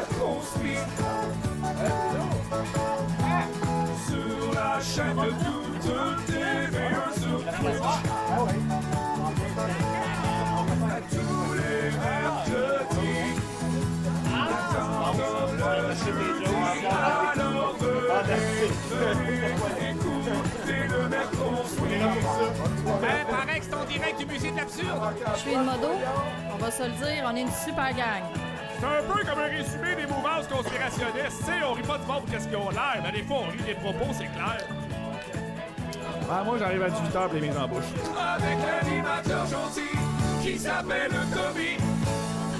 verre construit sur la chaîne de toute TV sur Twitch. Tous les mercredis, comme le jeudi, alors venez écouter le verre construit. Paraît que c'est en direct du musée de l'absurde. Je suis une modo, on va se le dire, on est une super gang. C'est un peu comme un résumé des mouvances conspirationnistes. Tu sais, on rit pas du monde qu'est-ce qu'ils ont l'air, mais des fois, on rit des propos, c'est clair. Ah, moi, j'arrive à 18h pour les mises en bouche. Avec l'animateur gentil qui s'appelle Tommy,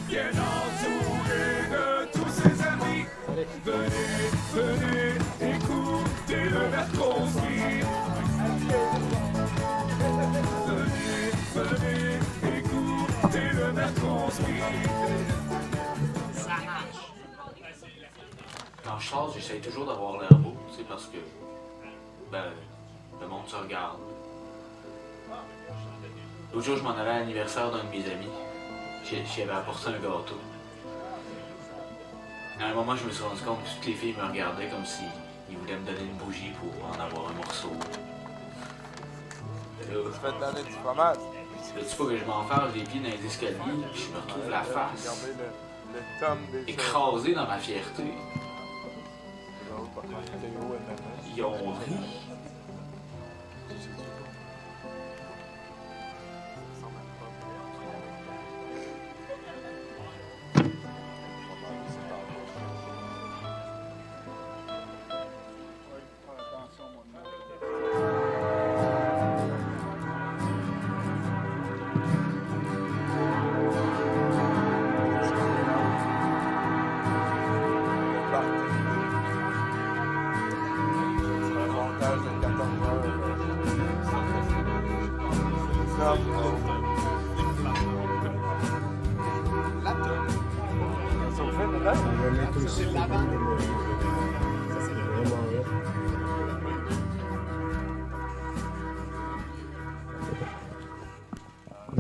bien entouré de tous ses amis. Venez, écoutez le verre construit. Venez, écoutez le verre construit. Quand je sors, j'essaye toujours d'avoir l'air beau, tu sais, parce que, le monde se regarde. L'autre jour, je m'en allais à l'anniversaire d'un de mes amis. J'y avais apporté un gâteau. À un moment, je me suis rendu compte que toutes les filles me regardaient comme s'ils voulaient me donner une bougie pour en avoir un morceau. Tu fais te donner du fromage. Là, tu vois que je m'enferme les pieds dans les escaliers, puis je me retrouve la face Regardez le tome des écrasée dans ma fierté. Ils ont ri.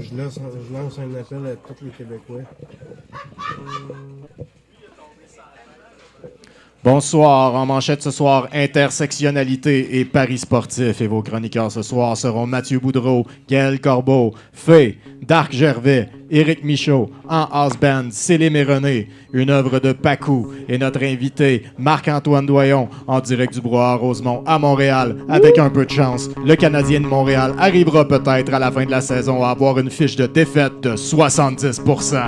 Je lance un appel à tous les Québécois. Bonsoir, en manchette ce soir, intersectionnalité et paris sportifs. Et vos chroniqueurs ce soir seront Mathieu Boudreau, Gaël Corbeau, Fé, Darc Gervais, Éric Michaud, en house band, Célim et René, une œuvre de Pacou. Et notre invité, Marc-Antoine Doyon, en direct du Brouhaha Rosemont à Montréal. Avec un peu de chance, le Canadien de Montréal arrivera peut-être à la fin de la saison à avoir une fiche de défaite de 70%.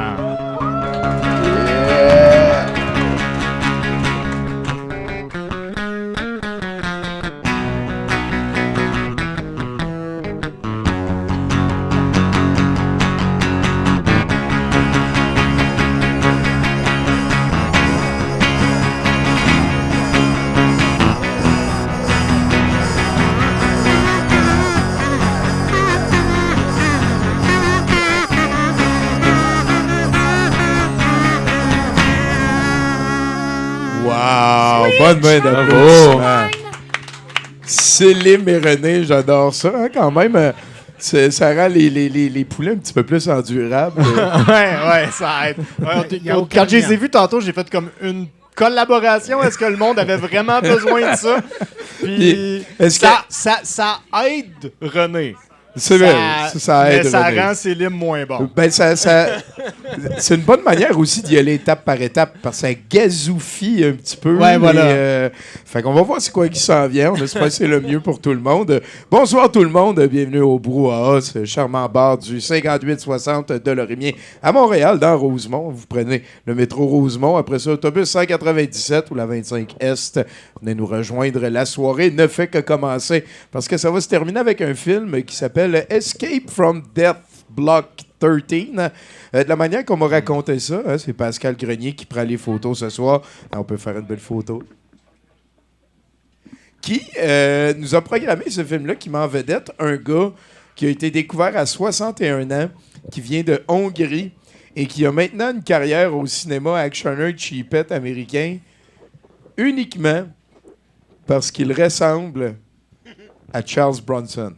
Bonne main d'applaudissements. Célim et René, j'adore ça, hein, quand même. Ça rend les poulets un petit peu plus endurables. ouais, ça aide. Quand je les ai vus tantôt, j'ai fait comme une collaboration. Est-ce que le monde avait vraiment besoin de ça? Puis ça aide René. C'est vrai, ça aide. Mais ça René. rend Célim moins bon. Ben, c'est une bonne manière aussi d'y aller étape par étape, parce que ça gazoufie un petit peu. Ouais, voilà. Fait qu'on va voir c'est quoi qui s'en vient. On espère que c'est le mieux pour tout le monde. Bonsoir tout le monde. Bienvenue au Brouhaha, ce charmant bar du 5860 de Lorimier à Montréal, dans Rosemont. Vous prenez le métro Rosemont. Après ça, autobus 197 ou la 25 Est. Venez nous rejoindre. La soirée ne fait que commencer parce que ça va se terminer avec un film qui s'appelle Escape from Death Block 13. De la manière qu'on m'a raconté ça, hein, c'est Pascal Grenier qui prend les photos ce soir. On peut faire une belle photo. Qui nous a programmé ce film-là, qui met en vedette un gars qui a été découvert à 61 ans, qui vient de Hongrie et qui a maintenant une carrière au cinéma actionneur cheapette américain uniquement parce qu'il ressemble à Charles Bronson.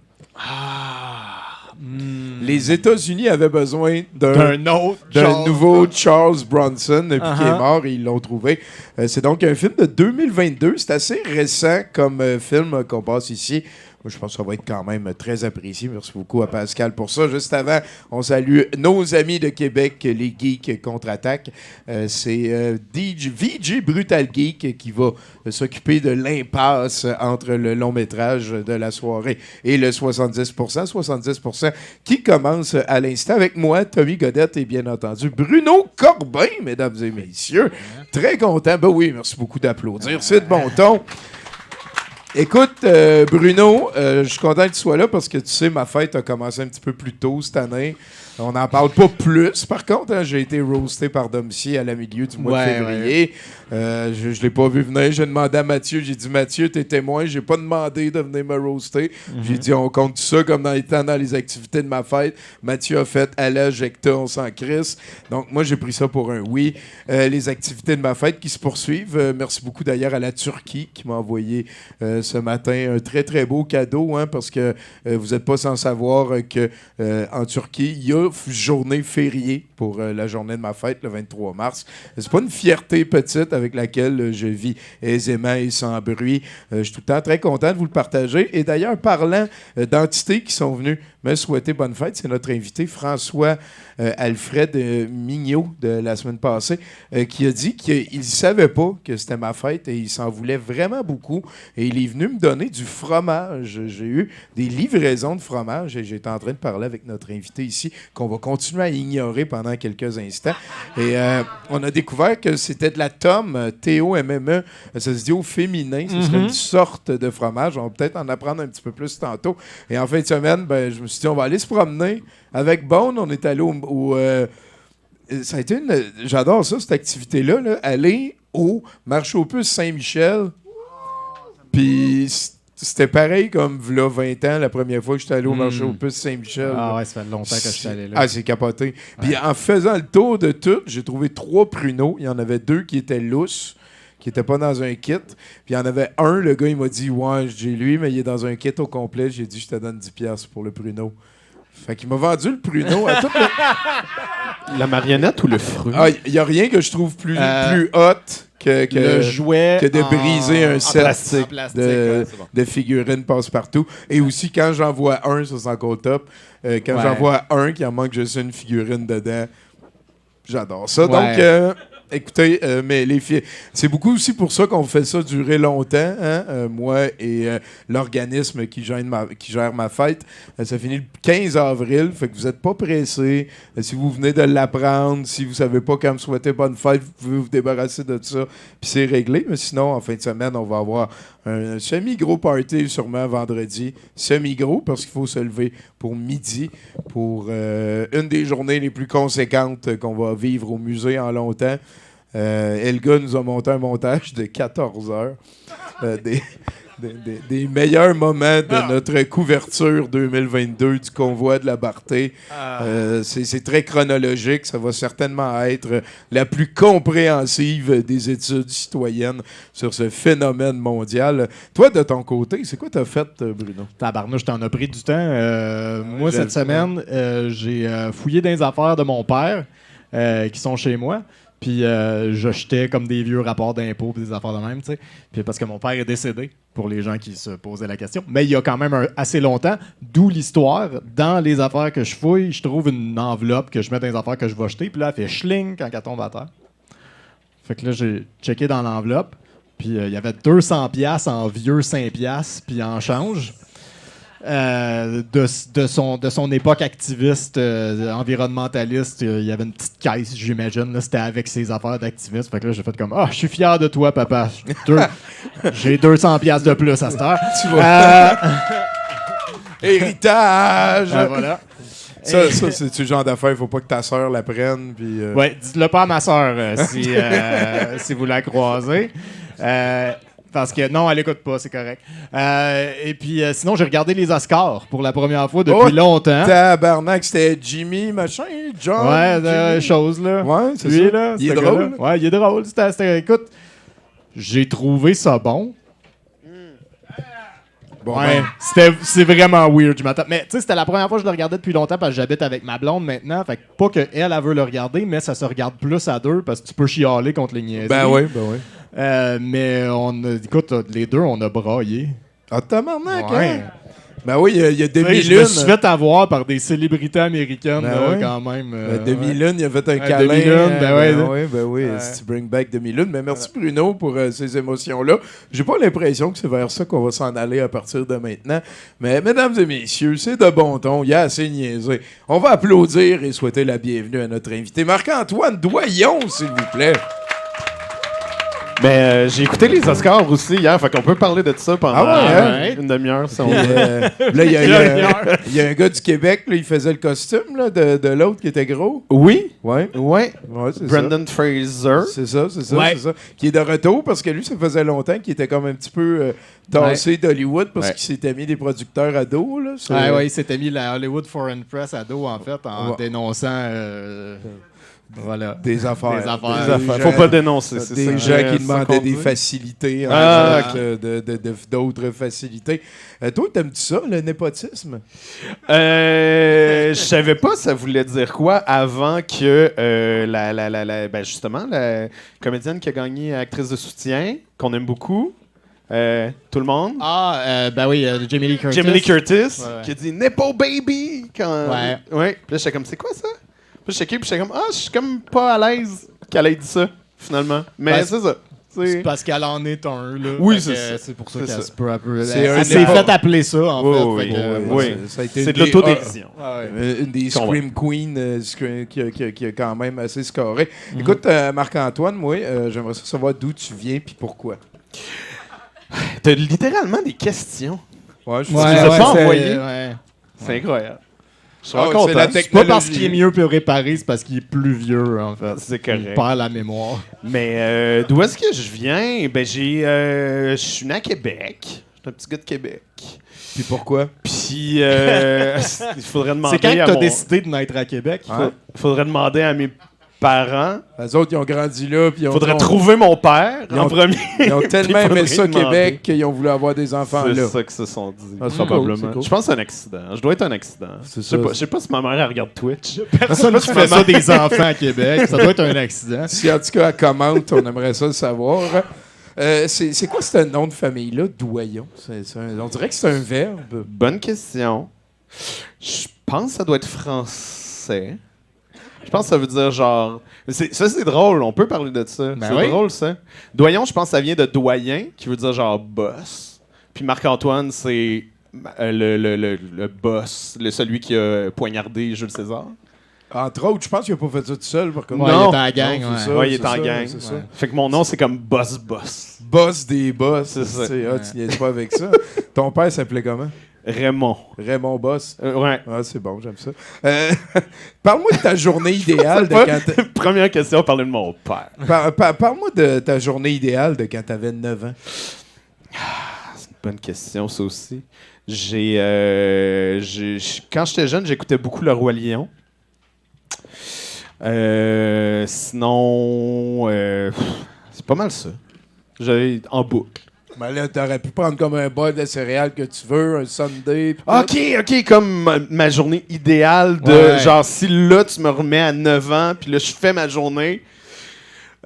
Les États-Unis avaient besoin D'un autre d'un Charles nouveau Charles Bronson depuis qu'il est Uh-huh. mort et ils l'ont trouvé. C'est donc un film de 2022. C'est assez récent comme film qu'on passe ici. Moi, je pense que ça va être quand même très apprécié. Merci beaucoup à Pascal pour ça. Juste avant, on salue nos amis de Québec, les Geeks Contre-Attaque. C'est VJ Brutal Geek qui va s'occuper de l'impasse entre le long métrage de la soirée et le 70%. 70% qui commence à l'instant avec moi, Tommy Godette et bien entendu Bruno Corbin, mesdames et messieurs. Très content. Ben oui, merci beaucoup d'applaudir. C'est de bon ton. Écoute, Bruno, je suis content que tu sois là parce que tu sais, ma fête a commencé un petit peu plus tôt cette année. On n'en parle pas plus. Par contre, hein, j'ai été roasté par Domicier à la milieu du mois de février. Je ne l'ai pas vu venir. J'ai demandé à Mathieu. J'ai dit, Mathieu, t'es témoin. J'ai pas demandé de venir me roaster. J'ai dit, on compte ça comme dans les temps dans les activités de ma fête. Mathieu a fait à la Jecta, on s'en crisse. Donc, moi, j'ai pris ça pour un oui. Les activités de ma fête qui se poursuivent. Merci beaucoup d'ailleurs à la Turquie qui m'a envoyé ce matin un très, très beau cadeau hein, parce que vous n'êtes pas sans savoir que en Turquie, il y a journée fériée pour la journée de ma fête, le 23 mars. C'est pas une fierté petite avec laquelle je vis aisément et sans bruit. Je suis tout le temps très content de vous le partager. Et d'ailleurs, parlant d'entités qui sont venues me souhaiter bonne fête, c'est notre invité François Alfred Mignot de la semaine passée qui a dit qu'il ne savait pas que c'était ma fête et il s'en voulait vraiment beaucoup. Et il est venu me donner du fromage. J'ai eu des livraisons de fromage et j'étais en train de parler avec notre invité ici qu'on va continuer à ignorer pendant quelques instants. Et on a découvert que c'était de la tome, T-O-M-M-E, ça se dit au féminin, ce serait une sorte de fromage. On va peut-être en apprendre un petit peu plus tantôt. Et en fin de semaine, ben, je me suis dit, on va aller se promener. Avec Bone, on est allé ça a été j'adore ça, cette activité-là, là, aller au marché aux puces Saint-Michel. Puis c'était pareil comme v'là 20 ans, la première fois que j'étais allé au marché aux puces Saint-Michel. Ah ouais, ça fait longtemps que je suis allé là. Ah, c'est capoté. Puis en faisant le tour de tout, j'ai trouvé 3 pruneaux. Il y en avait 2 qui étaient lousses, qui n'étaient pas dans un kit. Puis il y en avait un, le gars, il m'a dit « Ouais, j'ai lui, mais il est dans un kit au complet. » J'ai dit « Je te donne 10$ pour le pruneau. » Fait qu'il m'a vendu le pruneau à tout le... La marionnette ou le fruit? Ah, il n'y a rien que je trouve plus hot que le jouet que de briser un set plastique. de figurines passe-partout. Et aussi, quand j'en vois un, ça c'est encore top, quand j'en vois un qui en manque juste une figurine dedans, j'adore ça. Ouais. Donc, écoutez, mais les filles, c'est beaucoup aussi pour ça qu'on fait ça durer longtemps, hein? Moi et l'organisme qui gère ma fête. Ça finit le 15 avril, fait que vous n'êtes pas pressés. Si vous venez de l'apprendre, si vous savez pas quand me souhaiter bonne fête, vous pouvez vous débarrasser de ça, puis c'est réglé. Mais sinon, en fin de semaine, on va avoir un semi-gros party sûrement vendredi. Semi-gros parce qu'il faut se lever pour midi pour une des journées les plus conséquentes qu'on va vivre au musée en longtemps. Elga nous a monté un montage de 14 heures. Des meilleurs moments de notre couverture 2022 du convoi de la Barté. C'est très chronologique. Ça va certainement être la plus compréhensive des études citoyennes sur ce phénomène mondial. Toi, de ton côté, c'est quoi t'as fait, Bruno? Tabarnouche, je t'en ai pris du temps. Moi, cette semaine, j'ai fouillé dans les affaires de mon père qui sont chez moi. Puis je jetais comme des vieux rapports d'impôts et des affaires de même, tu sais. Puis parce que mon père est décédé, pour les gens qui se posaient la question. Mais il y a quand même assez longtemps, d'où l'histoire. Dans les affaires que je fouille, je trouve une enveloppe que je mets dans les affaires que je vais jeter. Puis là, elle fait schling quand elle tombe à terre. Fait que là, j'ai checké dans l'enveloppe. Puis il y avait 200$ en vieux 5$ puis en change. De son époque activiste, environnementaliste, il y avait une petite caisse, j'imagine. Là, c'était avec ses affaires d'activiste. Fait que là, j'ai fait comme « Ah, je suis fier de toi, papa. J'ai 200$ de plus à cette heure. » Tu vois. Héritage! Voilà. Ça, c'est le genre d'affaire, il faut pas que ta sœur la prenne. Puis, Ouais, dites-le pas à ma soeur si vous la croisez. Parce que non, elle écoute pas, c'est correct. Et puis sinon, j'ai regardé les Oscars pour la première fois depuis longtemps. Tabarnak, c'était Jimmy, machin, John. Ouais, chose là. Ouais, c'est lui, ça. là, Il est drôle. Ouais, il est drôle. Écoute, j'ai trouvé ça bon. Bon, Ouais, c'est vraiment weird. Mais tu sais, c'était la première fois que je le regardais depuis longtemps parce que j'habite avec ma blonde maintenant. Fait que pas qu'elle, elle veut le regarder, mais ça se regarde plus à deux parce que tu peux chialer contre les niaiseries. Ben oui. Mais écoute, les deux, on a braillé. Ah, tabarnak, Ouais. hein? Ben oui, il y a Tu sais, Demi-Lune. je me suis fait avoir par des célébrités américaines, Ben là, ouais. quand même. Demi-Lune, il a fait un câlin. Demi-Lune, Ben oui, si tu bring back Demi-Lune. Mais merci Bruno pour ces émotions-là. J'ai pas l'impression que c'est vers ça qu'on va s'en aller à partir de maintenant. Mais mesdames et messieurs, c'est de bon ton, il y a assez niaisé. On va applaudir et souhaiter la bienvenue à notre invité Marc-Antoine Doyon, s'il vous plaît. Mais j'ai écouté les Oscars aussi hier, fait qu'on peut parler de ça pendant une demi-heure. Si on veut. Là, il y a un gars du Québec, là, il faisait le costume là, de l'autre qui était gros. Oui, Ouais, c'est ça. Brendan Fraser. C'est ça. Ouais. Qui est de retour parce que lui, ça faisait longtemps qu'il était comme un petit peu tassé d'Hollywood parce qu'il s'était mis des producteurs à dos. Là. Ouais, il s'était mis la Hollywood Foreign Press à dos, en fait, en dénonçant. Voilà. Des affaires. Des affaires. Faut pas dénoncer, c'est Des ça. gens qui demandaient des facilités d'autres facilités. Toi, t'aimes-tu ça, le népotisme? Je savais pas ça voulait dire quoi avant que justement la comédienne qui a gagné actrice de soutien, qu'on aime beaucoup. Tout le monde. Ben oui, Jamie Lee Curtis. Jamie Lee Curtis, Ouais. qui a dit Nepo Baby. Ouais. Puis là, j'étais comme, c'est quoi ça? Puis je checkais, puis j'étais comme, je suis comme pas à l'aise qu'elle ait dit ça, finalement. Mais Ben, c'est ça. C'est parce qu'elle en est un, là. Oui, Fait c'est que ça. c'est pour ça C'est qu'elle ça. se peut un peu. C'est un Elle s'est débat. fait appeler ça, en Oui, fait. Fait que, oui. Ça a été C'est une de l'autodérision. Une des Qu'on Scream Queen qui a quand même assez scoré. Écoute, Marc-Antoine, moi, j'aimerais savoir d'où tu viens puis pourquoi. T'as littéralement des questions. Ouais, je Ouais, les as pas envoyés? ouais. C'est incroyable. Je suis Ah, content. c'est la C'est pas parce qu'il est mieux préparé, c'est parce qu'il est plus vieux, en fait. C'est Il correct. perd la mémoire. Mais d'où est-ce que je viens? Ben, je suis né à Québec. Je suis un petit gars de Québec. Puis pourquoi? Puis, il faudrait demander C'est quand à que t'as mon... décidé de naître à Québec? Faudrait demander à mes parents. Les autres, ils ont grandi là. Puis Faudrait trouver mon père Ils en ont- premier. Ils ont tellement Il faudrait aimé ça, demander. Québec, qu'ils ont voulu avoir des enfants C'est là. ça qu'ils se sont dit. Ah, c'est probablement. cool, c'est cool. Je pense que c'est un accident. Je dois être un accident. C'est Je sais ça. pas- je sais pas si ma mère elle regarde Twitch. Personne qui fait ça des enfants à Québec. Ça doit être un accident. Si en tout cas, elle commente, on aimerait ça le savoir. C'est quoi ce nom de famille-là, Doyon? On dirait que c'est un verbe. Bonne question. Je pense que ça doit être français. Je pense que ça veut dire genre... Ça, c'est drôle. On peut parler de ça. Ben c'est oui. drôle, ça. Doyon, je pense que ça vient de doyen, qui veut dire genre boss. Puis Marc-Antoine, c'est le boss, celui qui a poignardé Jules César. Entre autres, je pense qu'il n'a pas fait ça tout seul. Par contre. Ouais, Non. il est en gang. Non, Ouais. c'est ça. Ouais, il est en ça, gang. c'est ça. Fait que mon nom, c'est comme boss. Boss des boss. C'est ça. Tu niaises pas avec ça. Ton père s'appelait comment? Raymond. Raymond Boss. Ouais. Ah, c'est bon, j'aime ça. Parle-moi de ta journée idéale de Pas- quand Première question, parler de mon père. Parle-moi de ta journée idéale de quand t'avais 9 ans. C'est une bonne question, ça aussi. Quand j'étais jeune, j'écoutais beaucoup Le Roi Lion. Sinon, c'est pas mal ça. J'avais en boucle. Ben là, t'aurais pu prendre comme un bol de céréales que tu veux, un sundae. pis tout. OK, comme ma journée idéale de Ouais. genre si là tu me remets à 9 ans puis là je fais ma journée.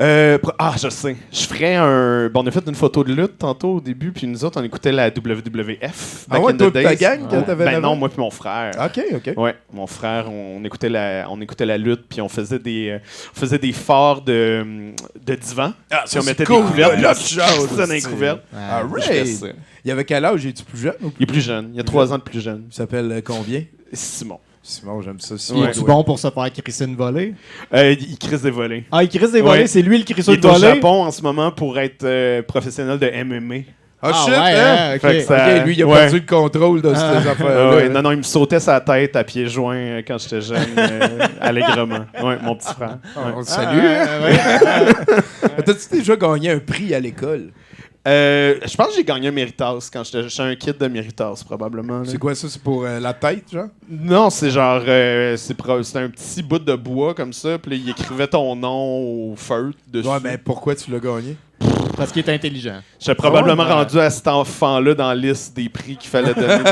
Je sais. Je ferais un. Bon, on a fait une photo de lutte tantôt au début, puis nous autres, on écoutait la WWF. Ah ouais, toi pis ta gang, quand t'avais 9 ans? non, moi puis mon frère. OK. Ouais, mon frère, on écoutait la lutte, puis on faisait des forts de divan. Ah, Puis on c'est mettait cool, des couvertes, là, puis là, on chose, ça dans les c'est- couvertes. All Je fais right. ça. Il avait quel âge? Es-tu plus jeune? Ou Il est plus jeune, il y a 3 ans de plus jeune. Il s'appelle combien? Simon. Simon, j'aime ça. Il Simon, est-tu bon pour se faire crisser une volée? Il crisse des volets. Ah, il crisse des volées, Ouais. c'est lui le crisseur Il de est au volée? Japon en ce moment pour être professionnel de MMA. Ah, shit, ouais, hein? ok. Fait que ça- OK, lui, il a ouais. perdu le contrôle de ces affaires-là. Ah ouais, non, il me sautait sa tête à pieds joints quand j'étais jeune, allègrement. Ouais, mon petit frère. Ouais. On le salue. hein? T'as-tu déjà gagné un prix à l'école? Je pense que j'ai gagné un Méritas quand j'étais un kid de Méritas, probablement. là. C'est quoi ça? C'est pour la tête, genre? Non, c'est genre... c'est un petit bout de bois comme ça, puis là, il écrivait ton nom au feutre dessus. Ouais, mais pourquoi tu l'as gagné? Parce qu'il est intelligent. J'étais probablement ouais. rendu à cet enfant-là dans la liste des prix qu'il fallait donner.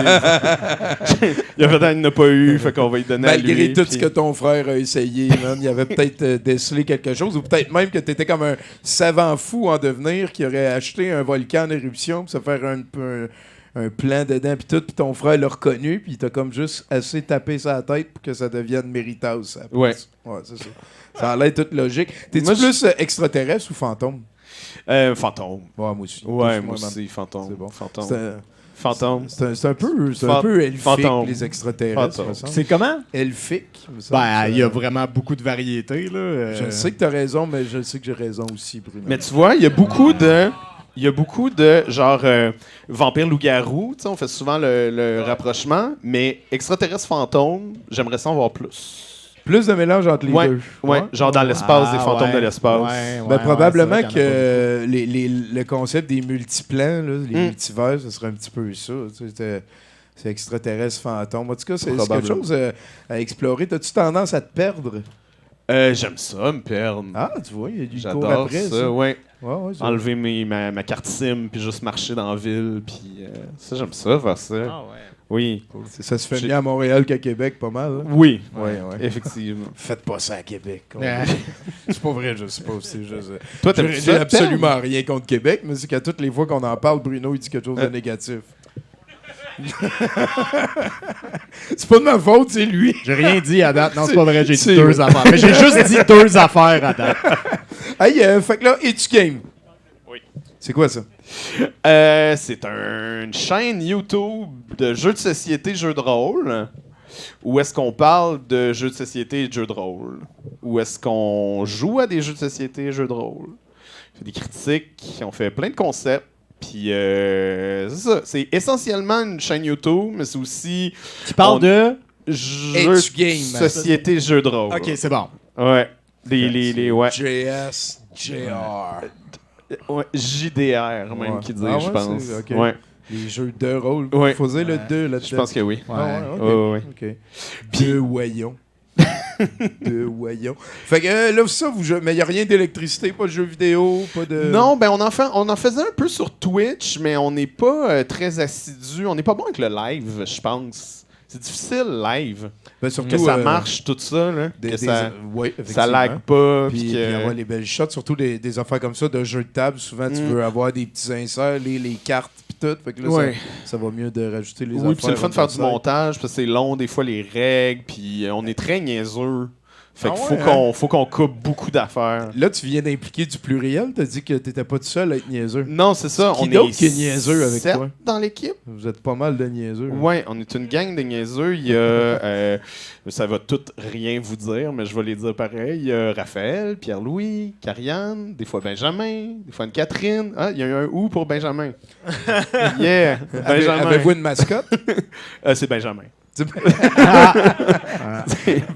Il a fait, il n'a pas eu, fait qu'on va lui donner à lui. Malgré tout puis- ce que ton frère a essayé, man, il avait peut-être décelé quelque chose, ou peut-être même que tu étais comme un savant fou en devenir qui aurait acheté un volcan en éruption pour se faire un plan dedans, puis tout, puis ton frère l'a reconnu, puis il t'a comme juste assez tapé sa tête pour que ça devienne Méritas. Ouais. Ouais, c'est ça. Ça a l'air toute logique. T'es-tu Moi, plus extraterrestre ou fantôme? Fantôme. Ouais, moi aussi. Ouais, Plus, moi man. aussi, fantôme. C'est bon. Fantôme. C'est un- Fantôme. C'est un peu elfique, Fantôme. les extraterrestres, Fantôme. me semble. C'est comment? Elfique, me semble. Ben, il y a vraiment beaucoup de variétés, là. Je sais que t'as raison, mais je sais que j'ai raison aussi, Bruno. Mais tu vois, il y a beaucoup de genre vampire loup-garou, tu sais, on fait souvent le rapprochement, mais extraterrestre fantôme, j'aimerais ça en voir plus. Plus de mélange entre les Ouais, deux. ouais, genre dans l'espace, des fantômes ouais, de l'espace. Ben, probablement c'est vrai qu'il y en a que le concept des multiplans, là, les multivers, ce serait un petit peu ça. Tu sais, c'est extraterrestre fantôme. En tout cas, c'est quelque Probablement. chose à explorer. T'as-tu tendance à te perdre? J'aime ça, me perdre. Ah, tu vois, il y a du cours J'adore après. ça, ouais. Ouais, c'est- Enlever ma carte SIM, puis juste marcher dans la ville, puis ça, j'aime ça, faire ça. Ah ouais. Oui. Ça se fait J'ai- mieux à Montréal qu'à Québec, pas mal. Là. Oui, Ouais. effectivement. Faites pas ça à Québec. Ah. C'est pas vrai, je sais pas. C'est juste... Toi, t'aimes J'ai ça, absolument rien contre Québec, mais c'est qu'à toutes les fois qu'on en parle, Bruno, il dit quelque chose de négatif. C'est pas de ma faute, c'est lui. J'ai rien dit à date. Non, c'est pas vrai, j'ai dit C'est- deux affaires. Mais j'ai juste dit deux affaires à date. Hey, fait que là, es-tu game? Oui. C'est quoi ça? C'est une chaîne YouTube de jeux de société, jeux de rôle. Où est-ce qu'on parle de jeux de société et de jeux de rôle? Où est-ce qu'on joue à des jeux de société et jeux de rôle? On fait des critiques, on fait plein de concepts. Puis c'est ça. C'est essentiellement une chaîne YouTube, mais c'est aussi Tu parles On- de... jeux Etu Game. de société, jeux de rôle. OK, c'est bon. Ouais. Ouais. JS, JR. Ouais, JDR, même, Ouais. qui dit, Ah je ouais, pense. c'est- ok. Ouais, Les jeux de rôle. Ouais. Faut dire le 2 là-dedans. je pense que oui. Ah ouais, ok. Ouais, ouais. OK. Deux voyons. Deux voyons. Fait que là, ça, vous jouez... Mais il n'y a rien d'électricité, pas de jeux vidéo, pas de... Non, ben on en faisait un peu sur Twitch, mais on n'est pas très assidu. On n'est pas bon avec le live, je pense. C'est difficile, live. Ben, surtout, Que ça marche, tout ça, là. Que ça, ouais, ça effectivement. lag pas. Puis Puis puis que... avoir les belles shots, surtout des affaires comme ça de jeux de table. Souvent, tu veux avoir des petits inserts, les cartes, puis tout. Fait que là, Ouais. ça va mieux de rajouter les affaires. Oui, puis c'est le fun de faire du on-site. montage, parce que c'est long, des fois, les règles, puis on est très niaiseux. Fait Ah qu'il ouais, faut qu'on coupe beaucoup d'affaires. Là, tu viens d'impliquer du pluriel. T'as dit que t'étais pas tout seul à être niaiseux. Non, c'est ça. Qui On d'autre est qui est niaiseux avec 7 toi? dans l'équipe. Vous êtes pas mal de niaiseux. Ouais, on est une gang de niaiseux. Il y a, ça va tout rien vous dire, mais je vais les dire pareil. Il y a Raphaël, Pierre-Louis, Carianne, des fois Benjamin, des fois une Catherine. Ah, il y a eu un ou pour Benjamin. Yeah, Benjamin. Avez-vous une mascotte? C'est Benjamin. C'est-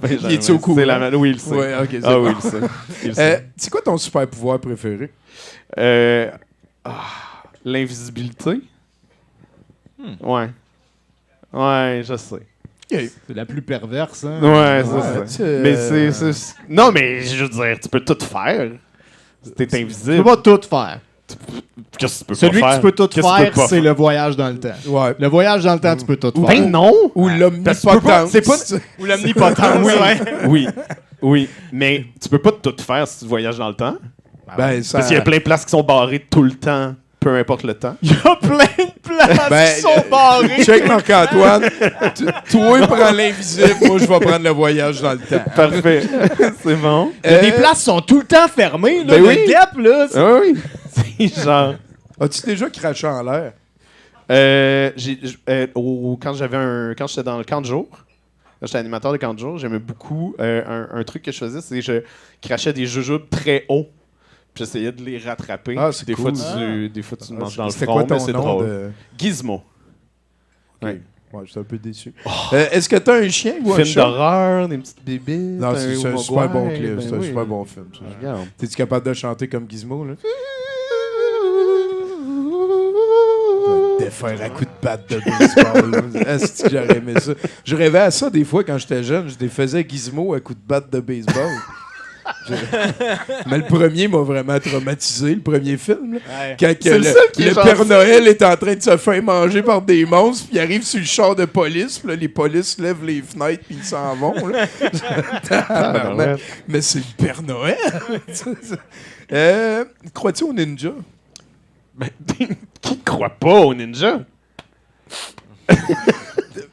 Benjamin. Il est-tu au courant? C'est la oui, il le sait. Ouais, ok, c'est Ah bon. oui, il le sait. Il le sait. C'est quoi ton super pouvoir préféré? L'invisibilité. Ouais. Ouais, je sais. C'est la plus perverse, hein? Ouais, Ouais, c'est ça. Mais non, mais je veux dire, tu peux tout faire. T'es Tu invisible. peux pas tout faire. Qu'est-ce que tu peux Celui pas que faire? tu peux tout Qu'est-ce que tu faire, peux pas c'est le voyage dans le temps. Ouais. Le voyage dans le temps, tu peux tout faire. Ben non! Ou Parce que tu peux pas- l'omnipotence. c'est pas- Ou l'omnipotence, ouais. Oui, oui. Mais tu peux pas tout faire si tu voyages dans le temps. Ben, ça... Parce qu'il y a plein de places qui sont barrées tout le temps, peu importe le temps. Il y a plein de places Ben, qui sont barrées. Check Marc-Antoine. Toi, prends l'invisible. Moi, je vais prendre le voyage dans le temps. Parfait. C'est bon. Il y a des places qui sont tout le temps fermées, là. Ben le oui. guêpe, là. Ah oui. C'est genre. As-tu déjà craché en l'air? Quand j'étais dans le camp de jour, quand j'étais animateur de camp de jour, j'aimais beaucoup un truc que je faisais, c'est que je crachais des jujubes très hauts. Puis j'essayais de les rattraper. Ah, Puis c'est des cool. fois, tu manges dans le C'était front, quoi mais ton c'est nom drôle. de... Gizmo. Ouais. Ouais, je suis un peu déçu. Est-ce que t'as un chien ou un Film chat? d'horreur, des petites bébés. Non, c'est un super bon clip. C'est un super bon film. ça. Regarde. T'es-tu capable de chanter comme Gizmo, là? Défaire à coups de batte de baseball. Là. Est-ce que j'aurais aimé ça? Je rêvais à ça des fois quand j'étais jeune. Je défaisais Gizmo à coups de batte de baseball. Mais le premier m'a vraiment traumatisé, le premier film. Là. Ouais. Quand que C'est le seul qui est le gentil. Père Noël est en train de se faire manger par des monstres, puis il arrive sur le char de police, puis là, les polices lèvent les fenêtres, puis ils s'en vont. Là. Tabarnak. Mais c'est le Père Noël! Crois-tu au ninja? Ben, qui croit pas au ninja?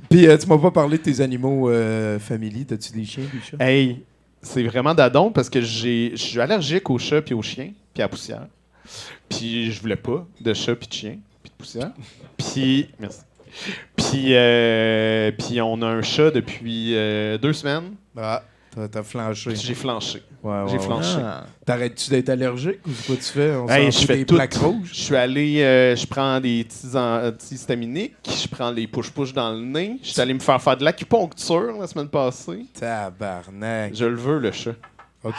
Puis tu m'as pas parlé de tes animaux familiers. T'as-tu des chiens, des chats? Hey, c'est vraiment dadon parce que je suis allergique aux chats puis aux chiens puis à la poussière. Puis je voulais pas de chat puis de chien puis de poussière. Puis merci. Puis on a un chat depuis 2 semaines. Ah, t'as flanché. Puis j'ai flanché. Ouais, J'ai flanché. T'arrêtes-tu d'être allergique ou c'est quoi tu fais? On Hey, s'en je fout fais des tout. plaques rouges? Je suis allé, je prends des petits antihistaminiques, je prends les push-push dans le nez. Je suis allé me faire de l'acupuncture la semaine passée. Tabarnak. Je le veux, le chat. OK,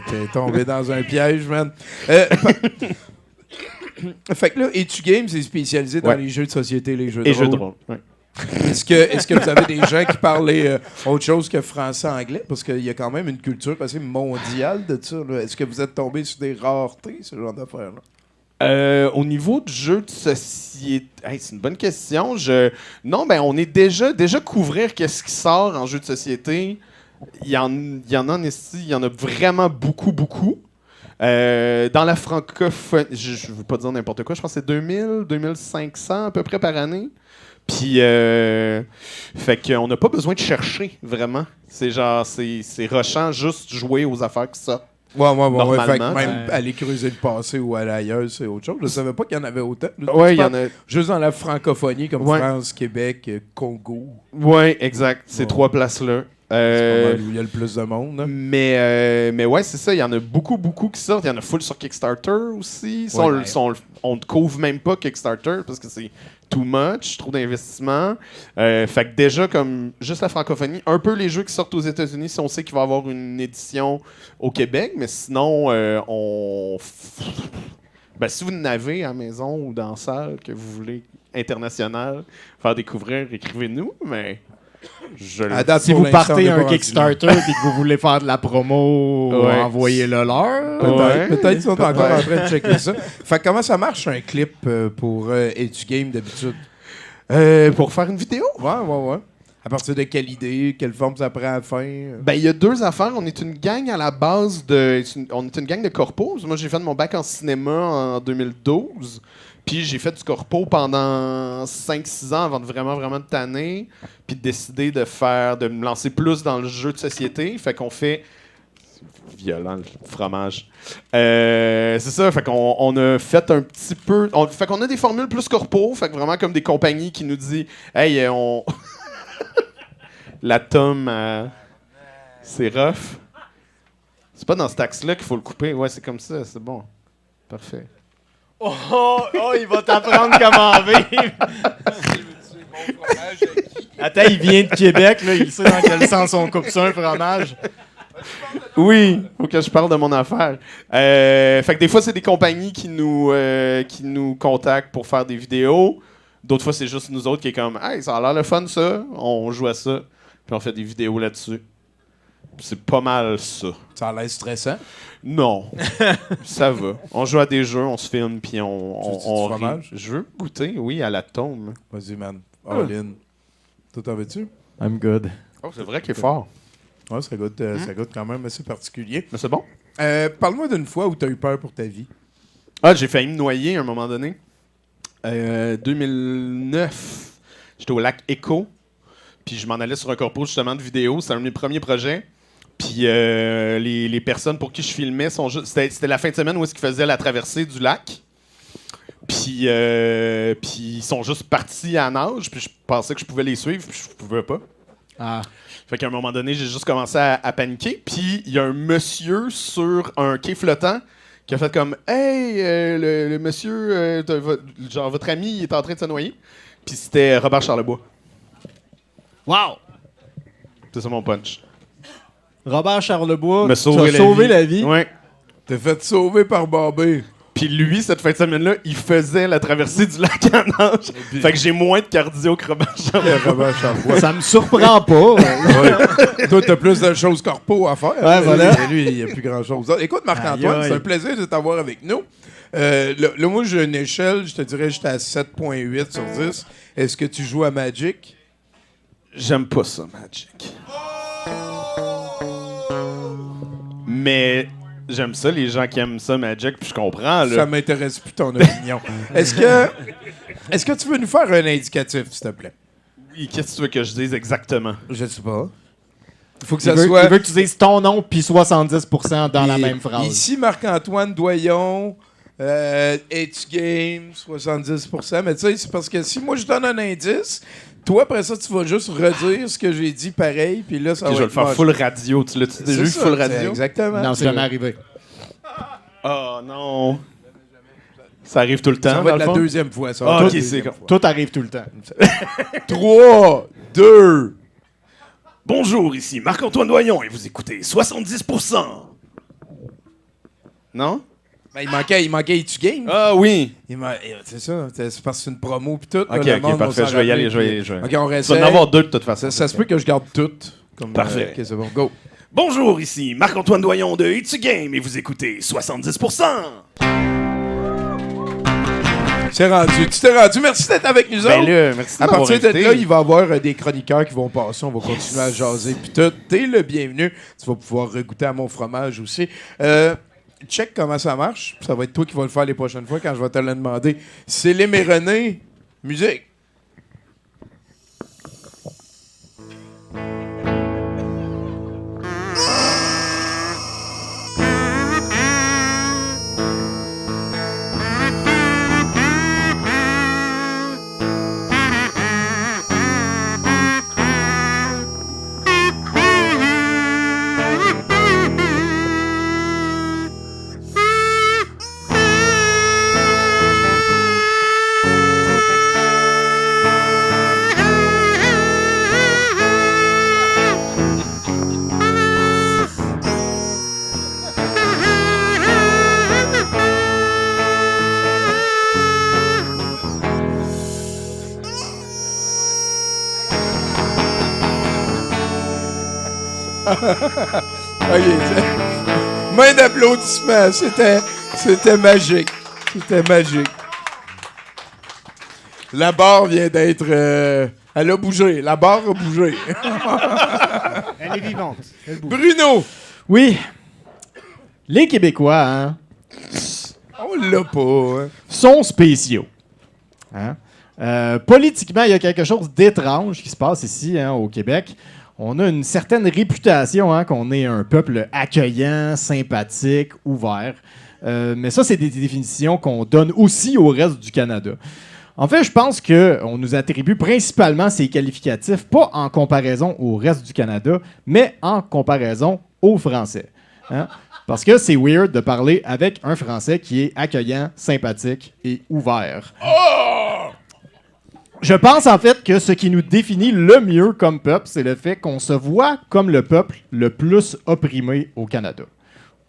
t'es tombé dans un piège, man. Fait que là, Etu Games est spécialisé dans Ouais. les jeux de société, les jeux de Et rôle. jeux de rôle. Ouais. Est-ce que vous avez des gens qui parlent autre chose que français-anglais? Parce qu'il y a quand même une culture assez mondiale de ça. Là. Est-ce que vous êtes tombé sur des raretés, ce genre d'affaires-là? Au niveau du jeu de société, hey, c'est une bonne question. Non, ben on est déjà couvrir qu'est-ce qui sort en jeu de société. Il y en a ici, il y en a vraiment beaucoup. Dans la francophonie, je ne veux pas dire n'importe quoi, je pense que c'est 2000, 2500 à peu près par année. Puis, fait qu'on n'a pas besoin de chercher, vraiment. C'est genre, c'est rushant juste jouer aux affaires qui sortent. Ouais. Normalement, Fait que même aller creuser le passé ou aller ailleurs, c'est autre chose. Je savais pas qu'il y en avait autant. Ouais, il y en a. Juste dans la francophonie, comme Ouais. France, Québec, Congo. Ouais, exact. Ces Ouais. 3 places-là. C'est pas mal où il y a le plus de monde. Hein. Mais ouais, c'est ça. Il y en a beaucoup qui sortent. Il y en a full sur Kickstarter aussi. Ça, Ouais. on ne couvre même pas Kickstarter parce que c'est too much, trop d'investissement. Fait que déjà, comme juste la francophonie, un peu les jeux qui sortent aux États-Unis, si on sait qu'il va y avoir une édition au Québec, mais sinon, ben, si vous en avez à la maison ou dans la salle que vous voulez international faire découvrir, écrivez-nous, mais À date, Si pour vous l'instant, on partez est un pas rendu là. Kickstarter et que vous voulez faire de la promo, Ouais. envoyez-le leur. Peut-être qu'ils sont encore en train de checker ça. Fait que comment ça marche un clip pour Etu Game d'habitude? pour faire une vidéo? Ouais. À partir de quelle idée, quelle forme ça prend à la fin? Ben, il y a 2 affaires. On est une gang à la base de. On est une gang de corpos. Moi, j'ai fait mon bac en cinéma en 2012. Puis j'ai fait du corpo pendant 5-6 ans avant de vraiment me tanner. Puis de décider de me lancer plus dans le jeu de société. Fait qu'on fait. C'est violent, le fromage. C'est ça. Fait qu'on a fait un petit peu. Fait qu'on a des formules plus corpo. Fait que vraiment comme des compagnies qui nous disent hey, on. La tome, c'est rough. C'est pas dans cet axe-là qu'il faut le couper. Ouais, c'est comme ça, c'est bon. Parfait. Oh, il va t'apprendre comment vivre. Attends, il vient de Québec, là, il sait dans quel sens on coupe ça, un fromage. Oui, faut que je parle de mon affaire. Fait que des fois, c'est des compagnies qui nous contactent pour faire des vidéos. D'autres fois, c'est juste nous autres qui est comme « Hey, ça a l'air le fun, ça. » On joue à ça, puis on fait des vidéos là-dessus. C'est pas mal ça. Ça a l'air stressant. Non, ça va. On joue à des jeux, on se filme, puis on Tu veux du rit. fromage? Je veux goûter, oui, à la tome. Vas-y, man. All in. Toi, t'en veux-tu? I'm good. Oh, c'est vrai qu'il est fort. Ouais, ça goûte quand même assez particulier. Mais c'est bon. Parle-moi d'une fois où t'as eu peur pour ta vie. Ah, j'ai failli me noyer à un moment donné. 2009, j'étais au lac Echo, puis je m'en allais sur un corpo justement de vidéo. C'était un de mes premiers projets. Puis les personnes pour qui je filmais sont juste. C'était la fin de semaine où est-ce qu'ils faisaient la traversée du lac. Puis ils sont juste partis à nage. Puis je pensais que je pouvais les suivre, puis je pouvais pas. Ah. Fait qu'à un moment donné, j'ai juste commencé à paniquer. Puis il y a un monsieur sur un quai flottant qui a fait comme Hey, le monsieur, genre votre ami, il est en train de se noyer. Puis c'était Robert Charlebois. Wow! C'est ça mon punch. Robert Charlebois, Me tu as sauvé la vie. Ouais. T'es fait sauver par Bobby. Puis lui, cette fin de semaine-là, il faisait la traversée du lac à nage. Fait que j'ai moins de cardio que Robert Charbois. Ça me surprend pas. Ouais. Toi, t'as plus de choses corpo à faire. Ouais, voilà. Mais lui, il n'y a plus grand-chose. Écoute, Marc-Antoine, Aïe, aïe. c'est un plaisir de t'avoir avec nous. Là, moi, j'ai une échelle, je te dirais, j'étais à 7.8 sur 10. Est-ce que tu joues à Magic? J'aime pas ça, Magic. Mais j'aime ça, les gens qui aiment ça, Magic, puis je comprends, là. Ça m'intéresse plus ton opinion. Est-ce que tu veux nous faire un indicatif, s'il te plaît? Oui, qu'est-ce que tu veux que je dise exactement? Je sais pas. Il faut que Il ça veut, soit... il veut que tu dises ton nom puis 70% dans la même phrase. Ici, Marc-Antoine Doyon, H Game, 70%. Mais tu sais, c'est parce que si moi je donne un indice, toi, après ça, tu vas juste redire ce que j'ai dit pareil, puis là, ça Puis va je vais être le faire moche. full radio. Tu l'as-tu déjà vu C'est ça, full c'est radio? Exactement. Non, c'est jamais arrivé. Oh non. Ça arrive tout le temps, Ça dans va être le la fond? deuxième fois, ça. Ah, va ok, être la c'est deuxième con. fois. Tout arrive tout le temps. 3, 2... Bonjour, ici Marc-Antoine Doyon et vous écoutez 70%. Non? Ben, il manquait It's Game. Ah oui! C'est ça, c'est parce que c'est une promo pis tout. Ok, là, le monde ok, va parfait. s'en Je vais y aller. rappeler, Je vais. Ok, on Tu reste. vas en avoir deux de toute façon. Ça se peut que je garde toutes. Comme, Parfait. Ok, c'est bon, go. Bonjour, ici Marc-Antoine Doyon de It's Game et vous écoutez 70%. Tu t'es rendu. Merci d'être avec nous Ben autres. là, merci de À m'avoir partir de invité. là, il va y avoir des chroniqueurs qui vont passer. On va continuer à jaser. Puis tout, t'es le bienvenu. Tu vas pouvoir regoûter à mon fromage aussi. Check comment ça marche. Ça va être toi qui vas le faire les prochaines fois quand je vais te le demander. Célim et René, musique. Ok, main d'applaudissement. C'était magique. C'était magique. La barre vient d'être... elle a bougé. La barre a bougé. Elle est vivante. Bruno, Oui. Les Québécois, hein, on l'a pas. Hein. sont spéciaux. Hein? Politiquement, il y a quelque chose d'étrange qui se passe ici, hein, au Québec. On a une certaine réputation, hein, qu'on est un peuple accueillant, sympathique, ouvert. Mais ça, c'est des définitions qu'on donne aussi au reste du Canada. En fait, je pense qu'on nous attribue principalement ces qualificatifs, pas en comparaison au reste du Canada, mais en comparaison aux Français. Hein? Parce que c'est weird de parler avec un Français qui est accueillant, sympathique et ouvert. Je pense en fait que ce qui nous définit le mieux comme peuple, c'est le fait qu'on se voit comme le peuple le plus opprimé au Canada.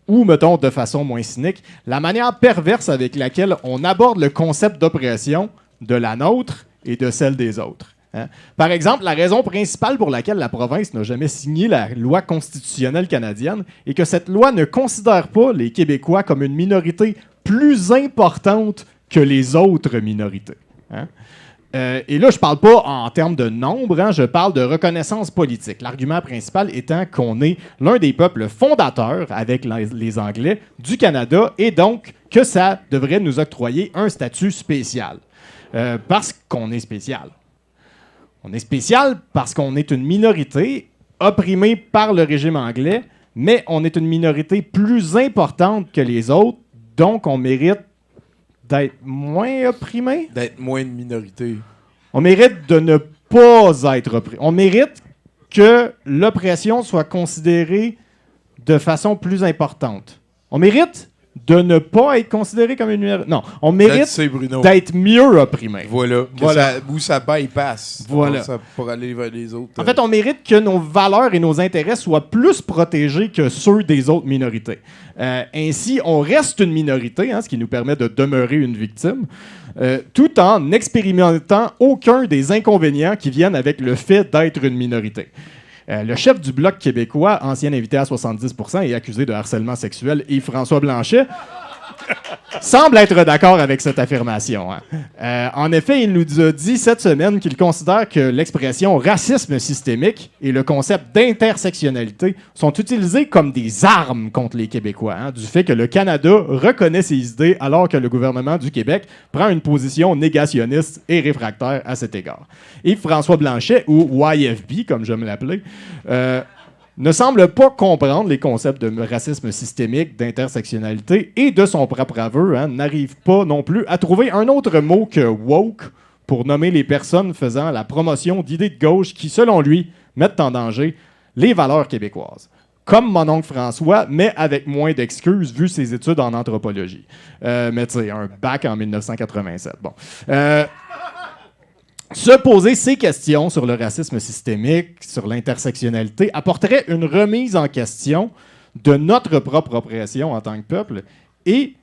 Ou, mettons de façon moins cynique, la manière perverse avec laquelle on aborde le concept d'oppression de la nôtre et de celle des autres. Hein? Par exemple, la raison principale pour laquelle la province n'a jamais signé la loi constitutionnelle canadienne est que cette loi ne considère pas les Québécois comme une minorité plus importante que les autres minorités. Hein? Et là, je parle pas en termes de nombre, hein, je parle de reconnaissance politique. L'argument principal étant qu'on est l'un des peuples fondateurs, avec les Anglais, du Canada, et donc que ça devrait nous octroyer un statut spécial. Parce qu'on est spécial. On est spécial parce qu'on est une minorité opprimée par le régime anglais, mais on est une minorité plus importante que les autres, donc on mérite d'être moins opprimé. D'être moins une minorité. On mérite de ne pas être opprimé. On mérite que l'oppression soit considérée de façon plus importante. On mérite de ne pas être considéré comme une minorité. Non, on Ça, mérite tu sais, Bruno. d'être mieux opprimé. Voilà. Voilà. Où ça bypass. Voilà. Pour aller vers les autres. En fait, on mérite que nos valeurs et nos intérêts soient plus protégés que ceux des autres minorités. Ainsi, on reste une minorité, ce qui nous permet de demeurer une victime, tout en n'expérimentant aucun des inconvénients qui viennent avec le fait d'être une minorité. Le chef du Bloc québécois, ancien invité à 70% et accusé de harcèlement sexuel, Yves-François Blanchet, semble être d'accord avec cette affirmation. En effet, il nous a dit cette semaine qu'il considère que l'expression racisme systémique et le concept d'intersectionnalité sont utilisés comme des armes contre les Québécois, du fait que le Canada reconnaît ces idées alors que le gouvernement du Québec prend une position négationniste et réfractaire à cet égard. Yves-François Blanchet, ou YFB, comme j'aime l'appeler, ne semble pas comprendre les concepts de racisme systémique, d'intersectionnalité et de son propre aveu, n'arrive pas non plus à trouver un autre mot que woke pour nommer les personnes faisant la promotion d'idées de gauche qui, selon lui, mettent en danger les valeurs québécoises. Comme mon oncle François, mais avec moins d'excuses vu ses études en anthropologie. Mais tu sais, un bac en 1987. Bon. Se poser ces questions sur le racisme systémique, sur l'intersectionnalité, apporterait une remise en question de notre propre oppression en tant que peuple et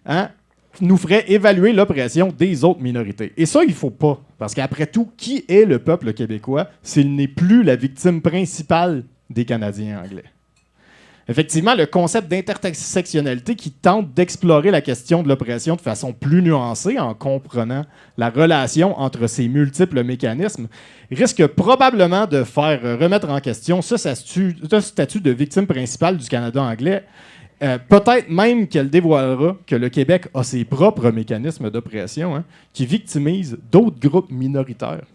nous ferait évaluer l'oppression des autres minorités. Et ça, il ne faut pas. Parce qu'après tout, qui est le peuple québécois s'il n'est plus la victime principale des Canadiens anglais? Effectivement, le concept d'intersectionnalité qui tente d'explorer la question de l'oppression de façon plus nuancée en comprenant la relation entre ces multiples mécanismes risque probablement de faire remettre en question ce statut de victime principale du Canada anglais. Peut-être même qu'elle dévoilera que le Québec a ses propres mécanismes d'oppression qui victimisent d'autres groupes minoritaires.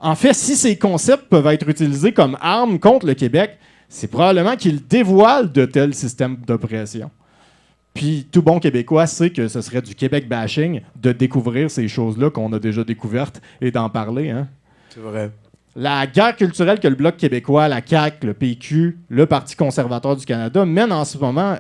En fait, si ces concepts peuvent être utilisés comme armes contre le Québec, c'est probablement qu'il dévoile de tels systèmes d'oppression. Puis tout bon Québécois sait que ce serait du Québec bashing de découvrir ces choses-là qu'on a déjà découvertes et d'en parler. C'est vrai. La guerre culturelle que le Bloc québécois, la CAQ, le PQ, le Parti conservateur du Canada mènent en ce moment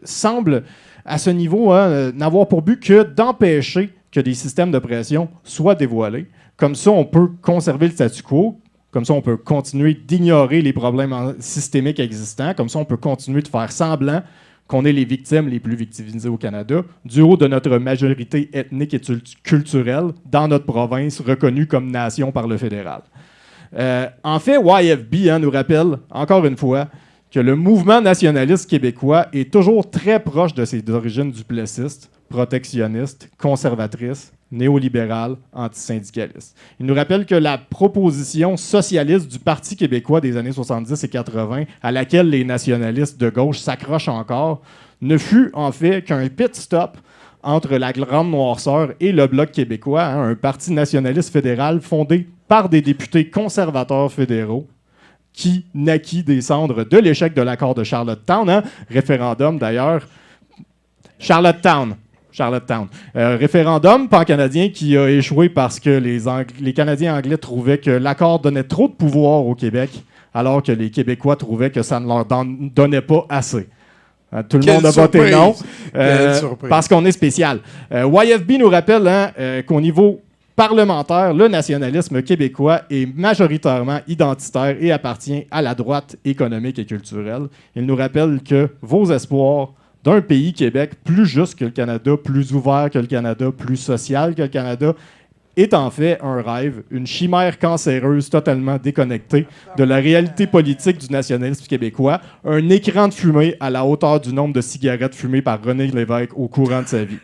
semble, à ce niveau, n'avoir pour but que d'empêcher que des systèmes d'oppression soient dévoilés. Comme ça, on peut conserver le statu quo. Comme ça, on peut continuer d'ignorer les problèmes systémiques existants. Comme ça, on peut continuer de faire semblant qu'on est les victimes les plus victimisées au Canada, du haut de notre majorité ethnique et culturelle dans notre province reconnue comme nation par le fédéral. En fait, YFB nous rappelle, encore une fois, que le mouvement nationaliste québécois est toujours très proche de ses origines duplessistes, protectionnistes, conservatrices, néolibéral, antisyndicaliste. Il nous rappelle que la proposition socialiste du Parti québécois des années 70 et 80, à laquelle les nationalistes de gauche s'accrochent encore, ne fut en fait qu'un pit stop entre la Grande Noirceur et le Bloc québécois, un parti nationaliste fédéral fondé par des députés conservateurs fédéraux qui naquit des cendres de l'échec de l'accord de Charlottetown, référendum d'ailleurs. Charlottetown. Référendum pan-canadien qui a échoué parce que les Canadiens anglais trouvaient que l'accord donnait trop de pouvoir au Québec, alors que les Québécois trouvaient que ça ne leur donnait pas assez. Tout le monde a voté non, parce qu'on est spécial. YFB nous rappelle qu'au niveau parlementaire, le nationalisme québécois est majoritairement identitaire et appartient à la droite économique et culturelle. Il nous rappelle que vos espoirs d'un pays, Québec, plus juste que le Canada, plus ouvert que le Canada, plus social que le Canada, est en fait un rêve, une chimère cancéreuse totalement déconnectée de la réalité politique du nationalisme québécois, un écran de fumée à la hauteur du nombre de cigarettes fumées par René Lévesque au courant de sa vie.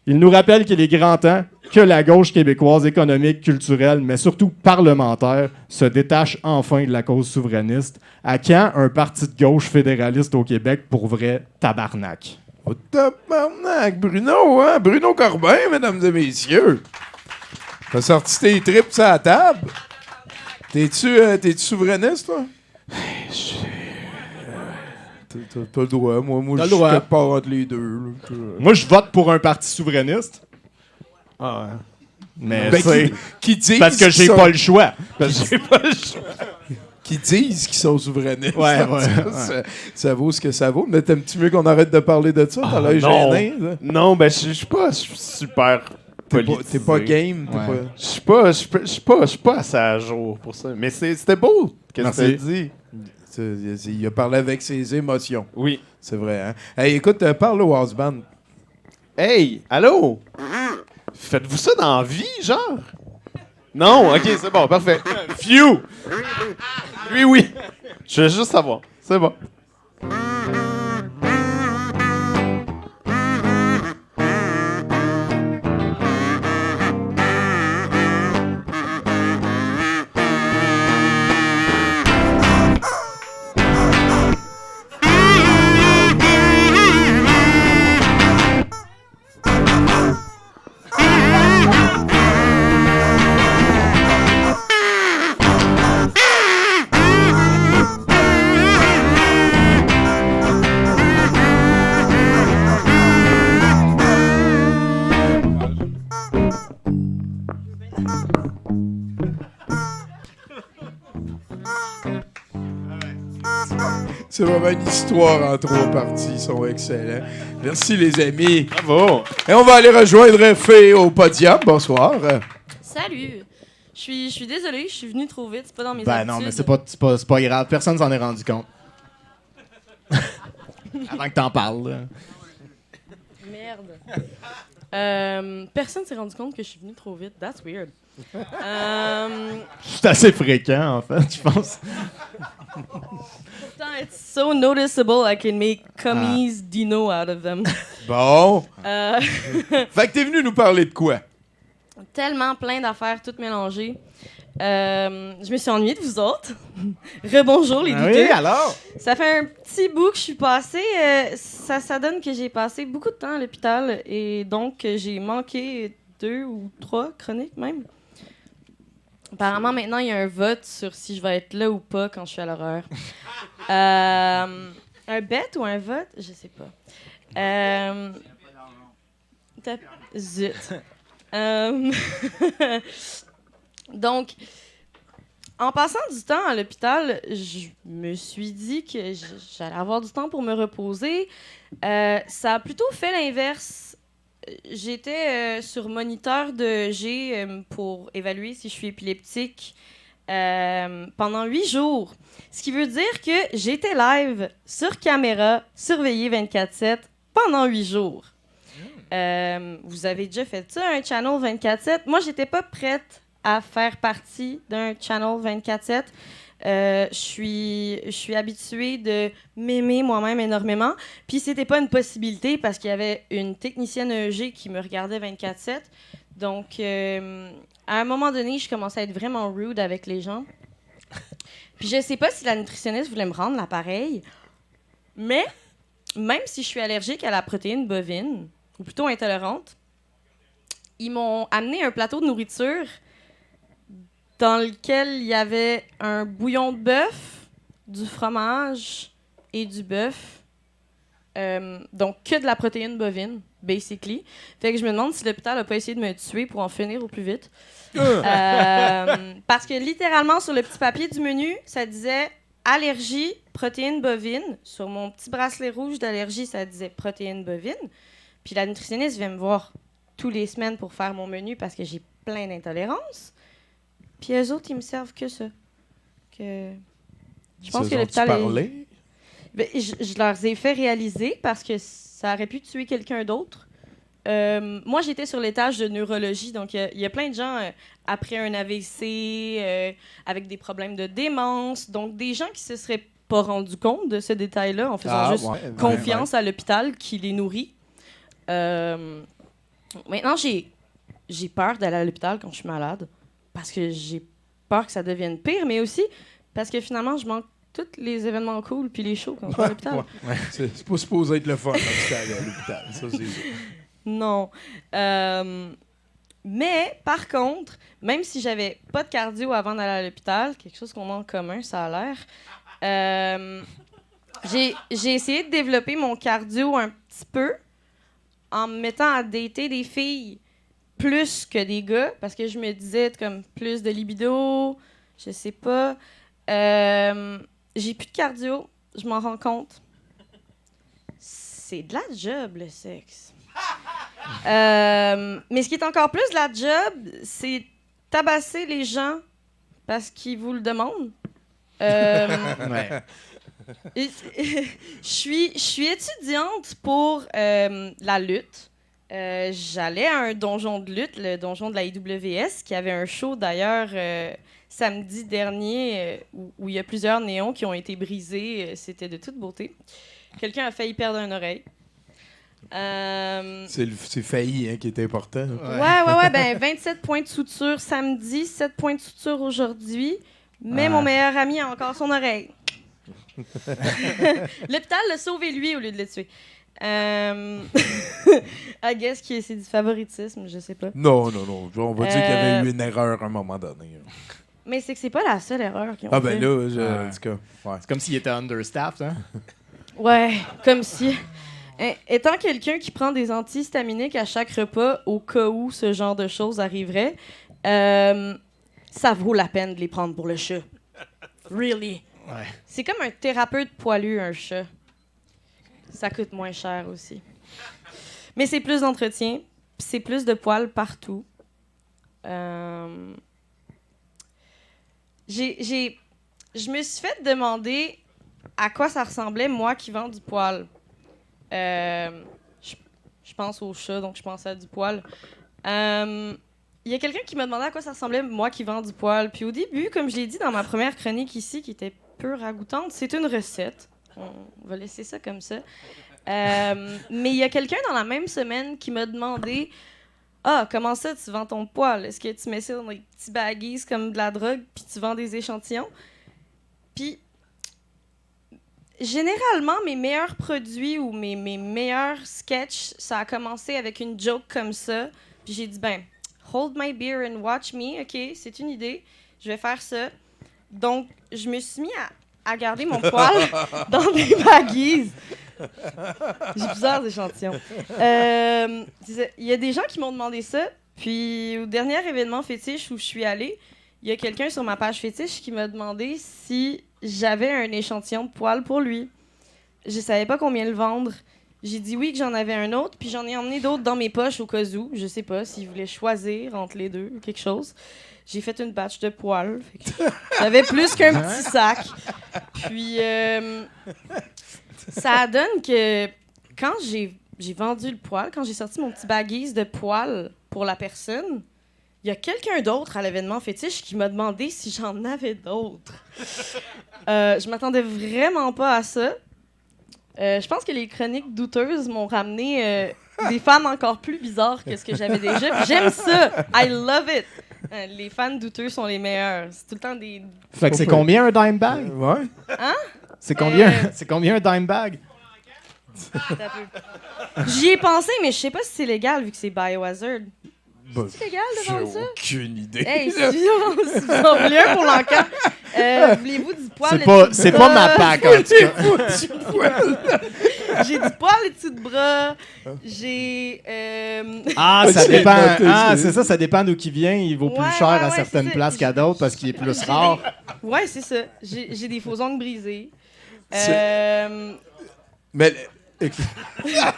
Il nous rappelle qu'il est grand temps que la gauche québécoise économique, culturelle, mais surtout parlementaire, se détache enfin de la cause souverainiste. À quand un parti de gauche fédéraliste au Québec pour vrai tabarnak? Oh, tabarnak, Bruno, Bruno Corbin, mesdames et messieurs. T'as sorti tes tripes sur la table? T'es-tu souverainiste, toi? T'as le droit. Moi je suis quelque part entre les deux. Moi, je vote pour un parti souverainiste. Ah Mais Ben, c'est qui disent parce que qu'ils j'ai sont- pas le choix. Parce que j'ai pas le choix. qui disent qu'ils sont souverainistes. Ouais. Ça vaut ce que ça vaut. Mais t'aimes-tu mieux qu'on arrête de parler de ça? T'as l'air non. gêné. Là. Non, ben, je suis pas super politisé. T'es pas game. T'es Ouais. pas... Je suis pas assez à jour pour ça. Mais c'était beau. Qu'est-ce que Merci. tu dit? Il a parlé avec ses émotions. Oui. C'est vrai, hein? Hey, écoute, parle au house band. Hey, allô? Faites-vous ça dans la vie, genre? Non? OK, c'est bon, parfait. Phew! Oui. Je veux juste savoir. C'est bon. C'est vraiment une histoire en 3 parties. Ils sont excellents. Merci, les amis. Bravo! Et on va aller rejoindre Fée au podium. Bonsoir. Salut! Je suis désolée, je suis venue trop vite, c'est pas dans mes Ben habitudes. non, mais c'est pas grave. Personne s'en est rendu compte. Avant que t'en parles. Là. Merde. Personne s'est rendu compte que je suis venue trop vite. That's weird. C'est assez fréquent, en fait, je pense. Pourtant, it's so noticeable I can make commies dino out of them. Bon. Euh, Fait que t'es venu nous parler de quoi? Tellement plein d'affaires toutes mélangées. Je me suis ennuyée de vous autres. Rebonjour les douteux. Oui, alors? Ça fait un petit bout que je suis passée. Ça donne que j'ai passé beaucoup de temps à l'hôpital et donc j'ai manqué 2 ou 3 chroniques même. Apparemment, maintenant, il y a un vote sur si je vais être là ou pas quand je suis à l'horreur. Un bet ou un vote? Je sais pas. Zut. Donc, en passant du temps à l'hôpital, je me suis dit que j'allais avoir du temps pour me reposer. Ça a plutôt fait l'inverse. J'étais sur moniteur de G pour évaluer si je suis épileptique pendant 8 jours. Ce qui veut dire que j'étais live sur caméra, surveillée 24/7 pendant 8 jours. Vous avez déjà fait ça, un channel 24/7? Moi, j'étais pas prête à faire partie d'un channel 24/7. Je suis habituée de m'aimer moi-même énormément. Puis c'était pas une possibilité parce qu'il y avait une technicienne EEG qui me regardait 24/7. Donc, à un moment donné, je commençais à être vraiment rude avec les gens. Puis je sais pas si la nutritionniste voulait me rendre l'appareil, mais même si je suis allergique à la protéine bovine, ou plutôt intolérante, ils m'ont amené un plateau de nourriture dans lequel il y avait un bouillon de bœuf, du fromage et du bœuf. Donc, que de la protéine bovine, basically. Fait que je me demande si l'hôpital n'a pas essayé de me tuer pour en finir au plus vite. Parce que littéralement, sur le petit papier du menu, ça disait « Allergie, protéine bovine ». Sur mon petit bracelet rouge d'allergie, ça disait « Protéine bovine ». Puis la nutritionniste vient me voir tous les semaines pour faire mon menu parce que j'ai plein d'intolérances. Puis eux autres, ils me servent que ça. Je pense que l'hôpital est... Ben, je leur ai fait réaliser parce que ça aurait pu tuer quelqu'un d'autre. Moi, j'étais sur l'étage de neurologie, donc il y a plein de gens après un AVC, avec des problèmes de démence, donc des gens qui se seraient pas rendus compte de ce détail-là en faisant confiance à l'hôpital qui les nourrit. Maintenant, j'ai peur d'aller à l'hôpital quand je suis malade parce que j'ai peur que ça devienne pire, mais aussi parce que finalement, je manque tous les événements cool puis les shows quand je vais à l'hôpital. C'est pas supposé être le fun quand tu aller à l'hôpital, ça c'est sûr. Non. Mais, par contre, même si j'avais pas de cardio avant d'aller à l'hôpital, quelque chose qu'on a en commun, ça a l'air, j'ai essayé de développer mon cardio un petit peu en me mettant à dater des filles plus que des gars parce que je me disais comme plus de libido, je sais pas. J'ai plus de cardio, je m'en rends compte. C'est de la job, le sexe. Mais ce qui est encore plus de la job, c'est tabasser les gens parce qu'ils vous le demandent. Ouais. Je suis étudiante pour la lutte. J'allais à un donjon de lutte, le donjon de la IWS, qui avait un show d'ailleurs samedi dernier où il y a plusieurs néons qui ont été brisés. C'était de toute beauté. Quelqu'un a failli perdre une oreille. C'est failli qui est important. Ouais. Ben, 27 points de suture samedi, 7 points de suture aujourd'hui. Mais mon meilleur ami a encore son oreille. L'hôpital l'a sauvé lui au lieu de le tuer. I guess que c'est du favoritisme, je sais pas. Non. On va dire qu'il y avait eu une erreur à un moment donné. Mais c'est que c'est pas la seule erreur qu'ils ont Ah ben fait. là, en tout cas, ouais. C'est comme s'il était understaffed, hein? Ouais, comme si... Étant quelqu'un qui prend des antihistaminiques à chaque repas au cas où ce genre de choses arriverait, ça vaut la peine de les prendre pour le chat. Really. Ouais. C'est comme un thérapeute poilu, un chat. Ça coûte moins cher aussi. Mais c'est plus d'entretien, pis c'est plus de poils partout. Je me suis fait demander à quoi ça ressemblait, moi qui vends du poil. Je pense au chat, donc je pense à du poil. Il y a quelqu'un qui m'a demandé à quoi ça ressemblait, moi qui vends du poil. Puis au début, comme je l'ai dit dans ma première chronique ici, qui était peu ragoûtante, c'est une recette. On va laisser ça comme ça. Mais il y a quelqu'un dans la même semaine qui m'a demandé « Ah, comment ça, tu vends ton poil? Est-ce que tu mets ça dans des petits baggies comme de la drogue, puis tu vends des échantillons? » Puis, généralement, mes meilleurs produits ou mes meilleurs sketchs, ça a commencé avec une joke comme ça. Puis j'ai dit « Ben, hold my beer and watch me. OK, c'est une idée. Je vais faire ça. » Donc, je me suis mis à garder mon poil dans des baggies. J'ai plusieurs échantillons. Il y a des gens qui m'ont demandé ça. Puis, au dernier événement fétiche où je suis allée, il y a quelqu'un sur ma page fétiche qui m'a demandé si j'avais un échantillon de poil pour lui. Je savais pas combien le vendre. J'ai dit oui que j'en avais un autre, puis j'en ai emmené d'autres dans mes poches au cas où. Je sais pas s'il voulait choisir entre les deux ou quelque chose. J'ai fait une batch de poils. J'avais plus qu'un petit sac. Puis, ça donne que quand j'ai vendu le poil, quand j'ai sorti mon petit baggies de poils pour la personne, il y a quelqu'un d'autre à l'événement fétiche qui m'a demandé si j'en avais d'autres. Je m'attendais vraiment pas à ça. Je pense que les chroniques douteuses m'ont ramené des fans encore plus bizarres que ce que j'avais déjà. Puis j'aime ça. I love it. Les fans douteux sont les meilleurs. C'est tout le temps des... Fait que c'est combien un dime bag? Ouais. Hein? C'est combien un dime bag? J'y ai pensé, mais je sais pas si c'est légal vu que c'est Biohazard. C'est légal de vendre ça? J'ai aucune idée. Hey, si vous en voulez un pour l'encan, voulez-vous du poil? C'est pas ma pack, en tout cas. J'ai du poil et dessous de bras. J'ai... Ça J'ai dépend. noté, C'est ça, ça dépend d'où il vient. Il vaut plus Ouais, cher ouais, à ouais, certaines c'est ça. places qu'à d'autres parce qu'il est plus rare. Ouais, c'est ça. J'ai des faux ongles brisés. Mais...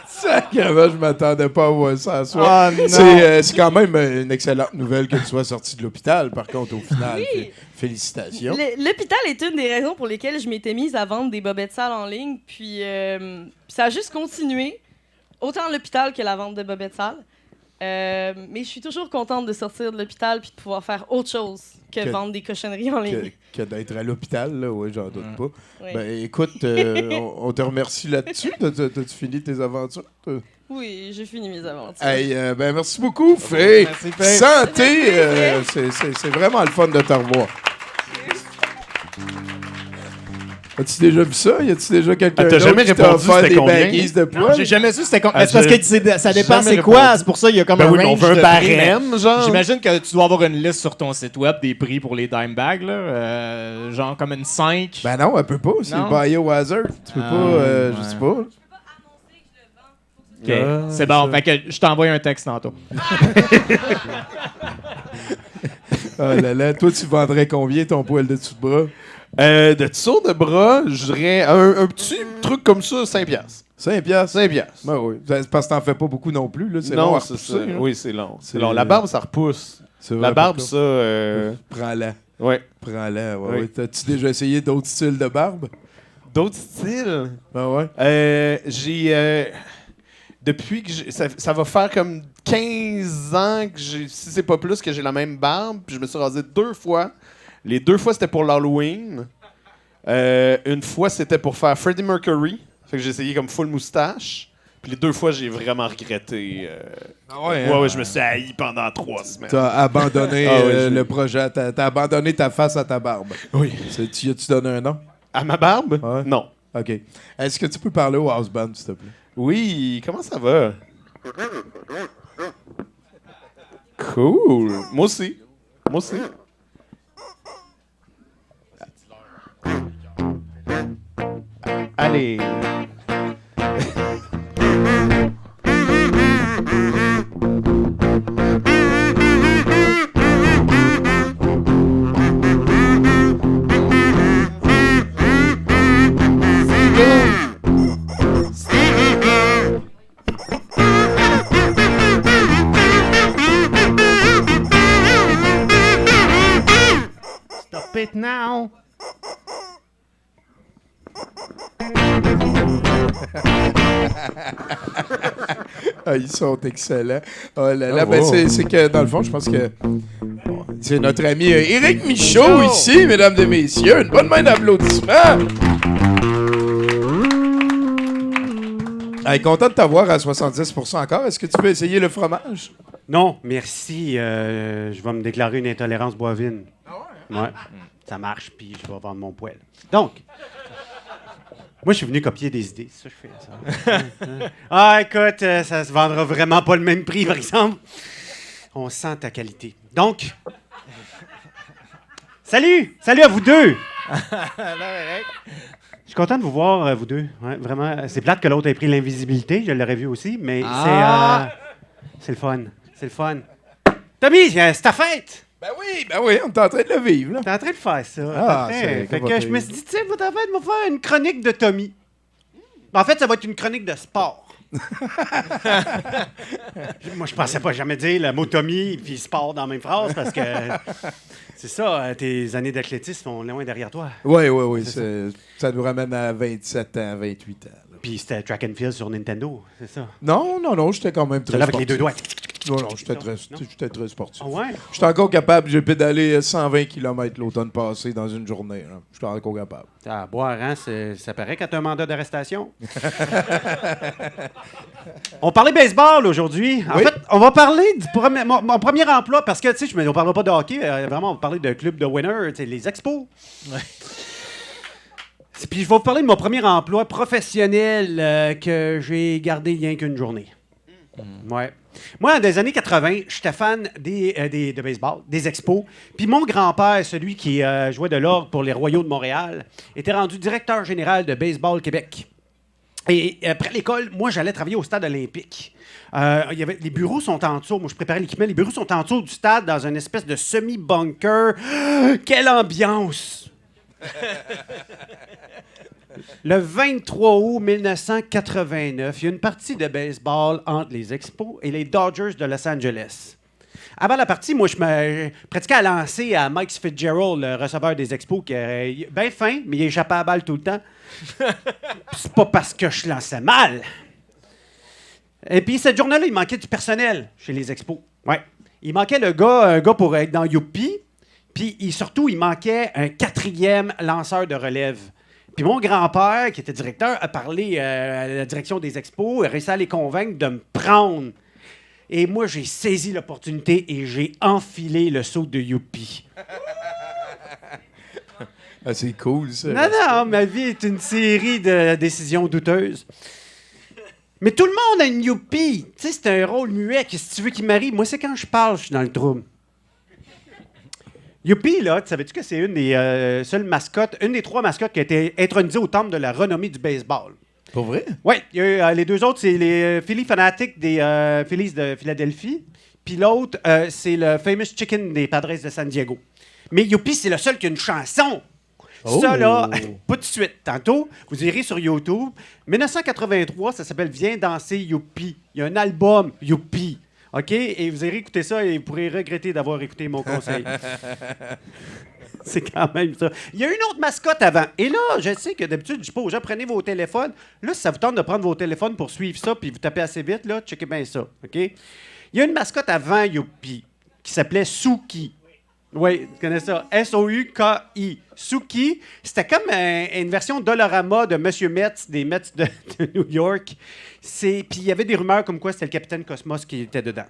Sacrément, je m'attendais pas à voir ça à soi. Ah, non. C'est quand même une excellente nouvelle que tu sois sorti de l'hôpital, par contre, au final. Oui. Félicitations. L'hôpital est une des raisons pour lesquelles je m'étais mise à vendre des bobettes sales en ligne. Puis ça a juste continué. Autant l'hôpital que la vente de bobettes sales. Mais je suis toujours contente de sortir de l'hôpital puis de pouvoir faire autre chose que vendre des cochonneries en ligne. Que d'être à l'hôpital, là, oui, j'en doute pas. Oui. Ben, écoute, on te remercie là-dessus. T'as-tu fini tes aventures? Oui, j'ai fini mes aventures. Hey, ben, merci beaucoup, Faye. Merci, Faye. Santé, c'est vraiment le fun de te revoir. As-tu déjà vu ça? Y a-tu déjà quelqu'un t'as d'autre jamais qui t'a répondu offert c'était des combien? baggies de poil? J'ai jamais su c'était Ah, c'est parce que ça dépend jamais c'est quoi. répondu. C'est pour ça qu'il y a comme Ben un oui, mais on range veut un de prix, mais barème, genre. J'imagine que tu dois avoir une liste sur ton site web des prix pour les dime bags, là. Genre comme une 5. Ben non, elle peut pas. C'est Non? le Biohazard. Tu peux pas, je sais pas. OK. C'est bon. Fait que je t'envoie un texte tantôt. Oh là là, toi, tu vendrais combien ton poil de dessous de bras? De dessous de bras, je dirais un petit truc comme ça, 5 piastres. 5 piastres? 5 piastres. Ben oui. C'est parce que t'en fais pas beaucoup non plus. Là. C'est long Non, à c'est repousser, ça. là. Oui, c'est long. C'est- C'est long. La barbe, ça repousse. C'est vrai, La barbe, par ça... Prends-la. Ouais. Prends-la. Ouais, Oui. ouais. T'as-tu déjà essayé d'autres styles de barbe? D'autres styles? Ben ouais. J'ai... depuis que ça va faire comme 15 ans que si c'est pas plus, que j'ai la même barbe. Puis je me suis rasé 2 fois. Les 2 fois, c'était pour l'Halloween. Une fois, c'était pour faire Freddie Mercury. Fait que j'ai essayé comme full moustache. Puis les 2 fois, j'ai vraiment regretté. Ah ouais, Ouais, hein? ouais, je me suis haï pendant 3 semaines. T'as abandonné Ah ouais, le projet. T'as abandonné ta face à ta barbe. Oui. Tu as-tu donné un nom? À ma barbe? Ouais. Non. OK. Est-ce que tu peux parler au house band, s'il te plaît? Oui, comment ça va? Cool. Moi aussi. Moi aussi. Allez. Stop it now! Ah, ils sont excellents. Oh là là, Oh, ben wow. c'est que dans le fond, je pense que c'est notre ami Éric Michaud ici, mesdames et messieurs. Une bonne main d'applaudissements. Hey, content de t'avoir à 70% encore. Est-ce que tu peux essayer le fromage? Non, merci. Je vais me déclarer une intolérance bovine. Ouais, ça marche, puis je vais vendre mon poêle. Donc, moi, je suis venu copier des idées. C'est ça que je fais, ça. Ah, écoute, ça se vendra vraiment pas le même prix, par exemple. On sent ta qualité. Donc, salut! Salut à vous deux! Je suis content de vous voir, vous deux. Ouais, vraiment, c'est plate que l'autre ait pris l'invisibilité, je l'aurais vu aussi, mais c'est le fun. C'est le fun. Tommy, c'est ta fête! Ben oui, on est en train de le vivre. Là. T'es en train de faire ça. Ah, Parfait. c'est Fait que capoté. je me suis dit, tu sais, votre fête va faire une chronique de Tommy. En fait, ça va être une chronique de sport. Moi, je pensais pas jamais dire le mot Tommy puis sport dans la même phrase parce que c'est ça, tes années d'athlétisme sont loin derrière toi. Oui. Ça nous ramène à 27 ans, 28 ans. Là. Puis c'était track and field sur Nintendo, c'est ça. Non, j'étais quand même très Là avec les sportif. deux doigts. Non, j'étais très sportif. Ah ouais? J'étais encore capable. J'ai pédalé 120 km l'automne passé dans une journée. Là. J'étais encore capable. À boire, hein? Ça paraît quand t'as un mandat d'arrestation. On parlait baseball aujourd'hui. En Oui. fait, on va parler du mon premier emploi, parce que, tu sais, on ne parlera pas de hockey, vraiment, on va parler de club de winner, tu sais, les expos. Puis je vais vous parler de mon premier emploi professionnel que j'ai gardé rien qu'une journée. Ouais. Moi, dans les années 80, j'étais fan de baseball, des expos. Puis mon grand-père, celui qui jouait de l'orgue pour les Royaux de Montréal, était rendu directeur général de Baseball Québec. Et après l'école, moi, j'allais travailler au stade olympique. Les bureaux sont en dessous. Moi, je préparais l'équipement. Les bureaux sont en dessous du stade, dans une espèce de semi-bunker. Quelle ambiance! Le 23 août 1989, il y a une partie de baseball entre les Expos et les Dodgers de Los Angeles. Avant la partie, moi, je me pratiquais à lancer à Mike Fitzgerald, le receveur des Expos, qui est bien fin, mais il échappait à la balle tout le temps. C'est pas parce que je lançais mal. Et puis, cette journée-là, il manquait du personnel chez les Expos. Ouais. Il manquait un gars pour être dans Youpi, puis surtout, il manquait un 4e lanceur de relève. Puis mon grand-père, qui était directeur, a parlé à la direction des expos, a réussi à les convaincre de me prendre. Et moi, j'ai saisi l'opportunité et j'ai enfilé le saut de Youpi. Ah, c'est cool, ça. Non, ma vie est une série de décisions douteuses. Mais tout le monde a une Youpi. Tu sais, c'est un rôle muet. Qu'est-ce que tu veux qu'il m'arrive? Moi, c'est quand je parle, je suis dans le trouble. Youpi, là, tu savais-tu que c'est une des seules mascottes, une des 3 mascottes qui a été intronisée au temple de la renommée du baseball? Pour vrai? Oui, les deux autres, c'est les Philly Fanatics des Phillies de Philadelphie. Puis l'autre, c'est le Famous Chicken des Padres de San Diego. Mais Youpi, c'est le seul qui a une chanson. Ça, là, pas de suite. Tantôt, vous irez sur YouTube. 1983, ça s'appelle Viens danser Youpi. Il y a un album Youpi. OK? Et vous irez écouter ça et vous pourrez regretter d'avoir écouté mon conseil. C'est quand même ça. Il y a une autre mascotte avant. Et là, je sais que d'habitude, je dis pas aux gens, prenez vos téléphones. Là, si ça vous tente de prendre vos téléphones pour suivre ça puis vous tapez assez vite, là, checkez bien ça. OK? Il y a une mascotte avant Youpi qui s'appelait Suki. Oui, tu connais ça. S-O-U-K-I. Suki, c'était comme une version Dollarama de Monsieur Metz, des Mets de New York. Puis il y avait des rumeurs comme quoi c'était le capitaine Cosmos qui était dedans.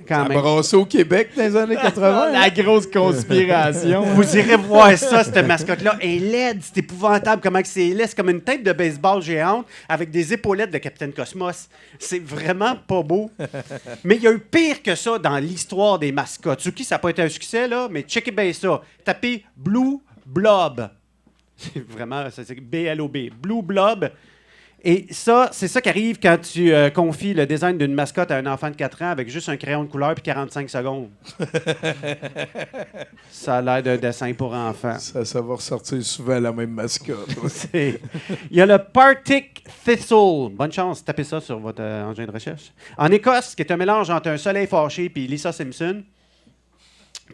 Ça a brassé au Québec dans les années 80. La grosse conspiration. Vous irez voir ça, cette mascotte-là. Elle est laide, c'est épouvantable comment c'est laid. C'est comme une tête de baseball géante avec des épaulettes de Capitaine Cosmos. C'est vraiment pas beau. Mais il y a eu pire que ça dans l'histoire des mascottes. Suki, ça n'a pas été un succès, là, mais checkez bien ça. Tapez Blue Blob. C'est vraiment, c'est B-L-O-B. Blue Blob. Et ça, c'est ça qui arrive quand tu confies le design d'une mascotte à un enfant de 4 ans avec juste un crayon de couleur puis 45 secondes. Ça a l'air d'un dessin pour enfants. Ça va ressortir souvent la même mascotte. Il y a le Partick Thistle. Bonne chance, tapez ça sur votre engin de recherche. En Écosse, qui est un mélange entre un soleil fâché et Lisa Simpson.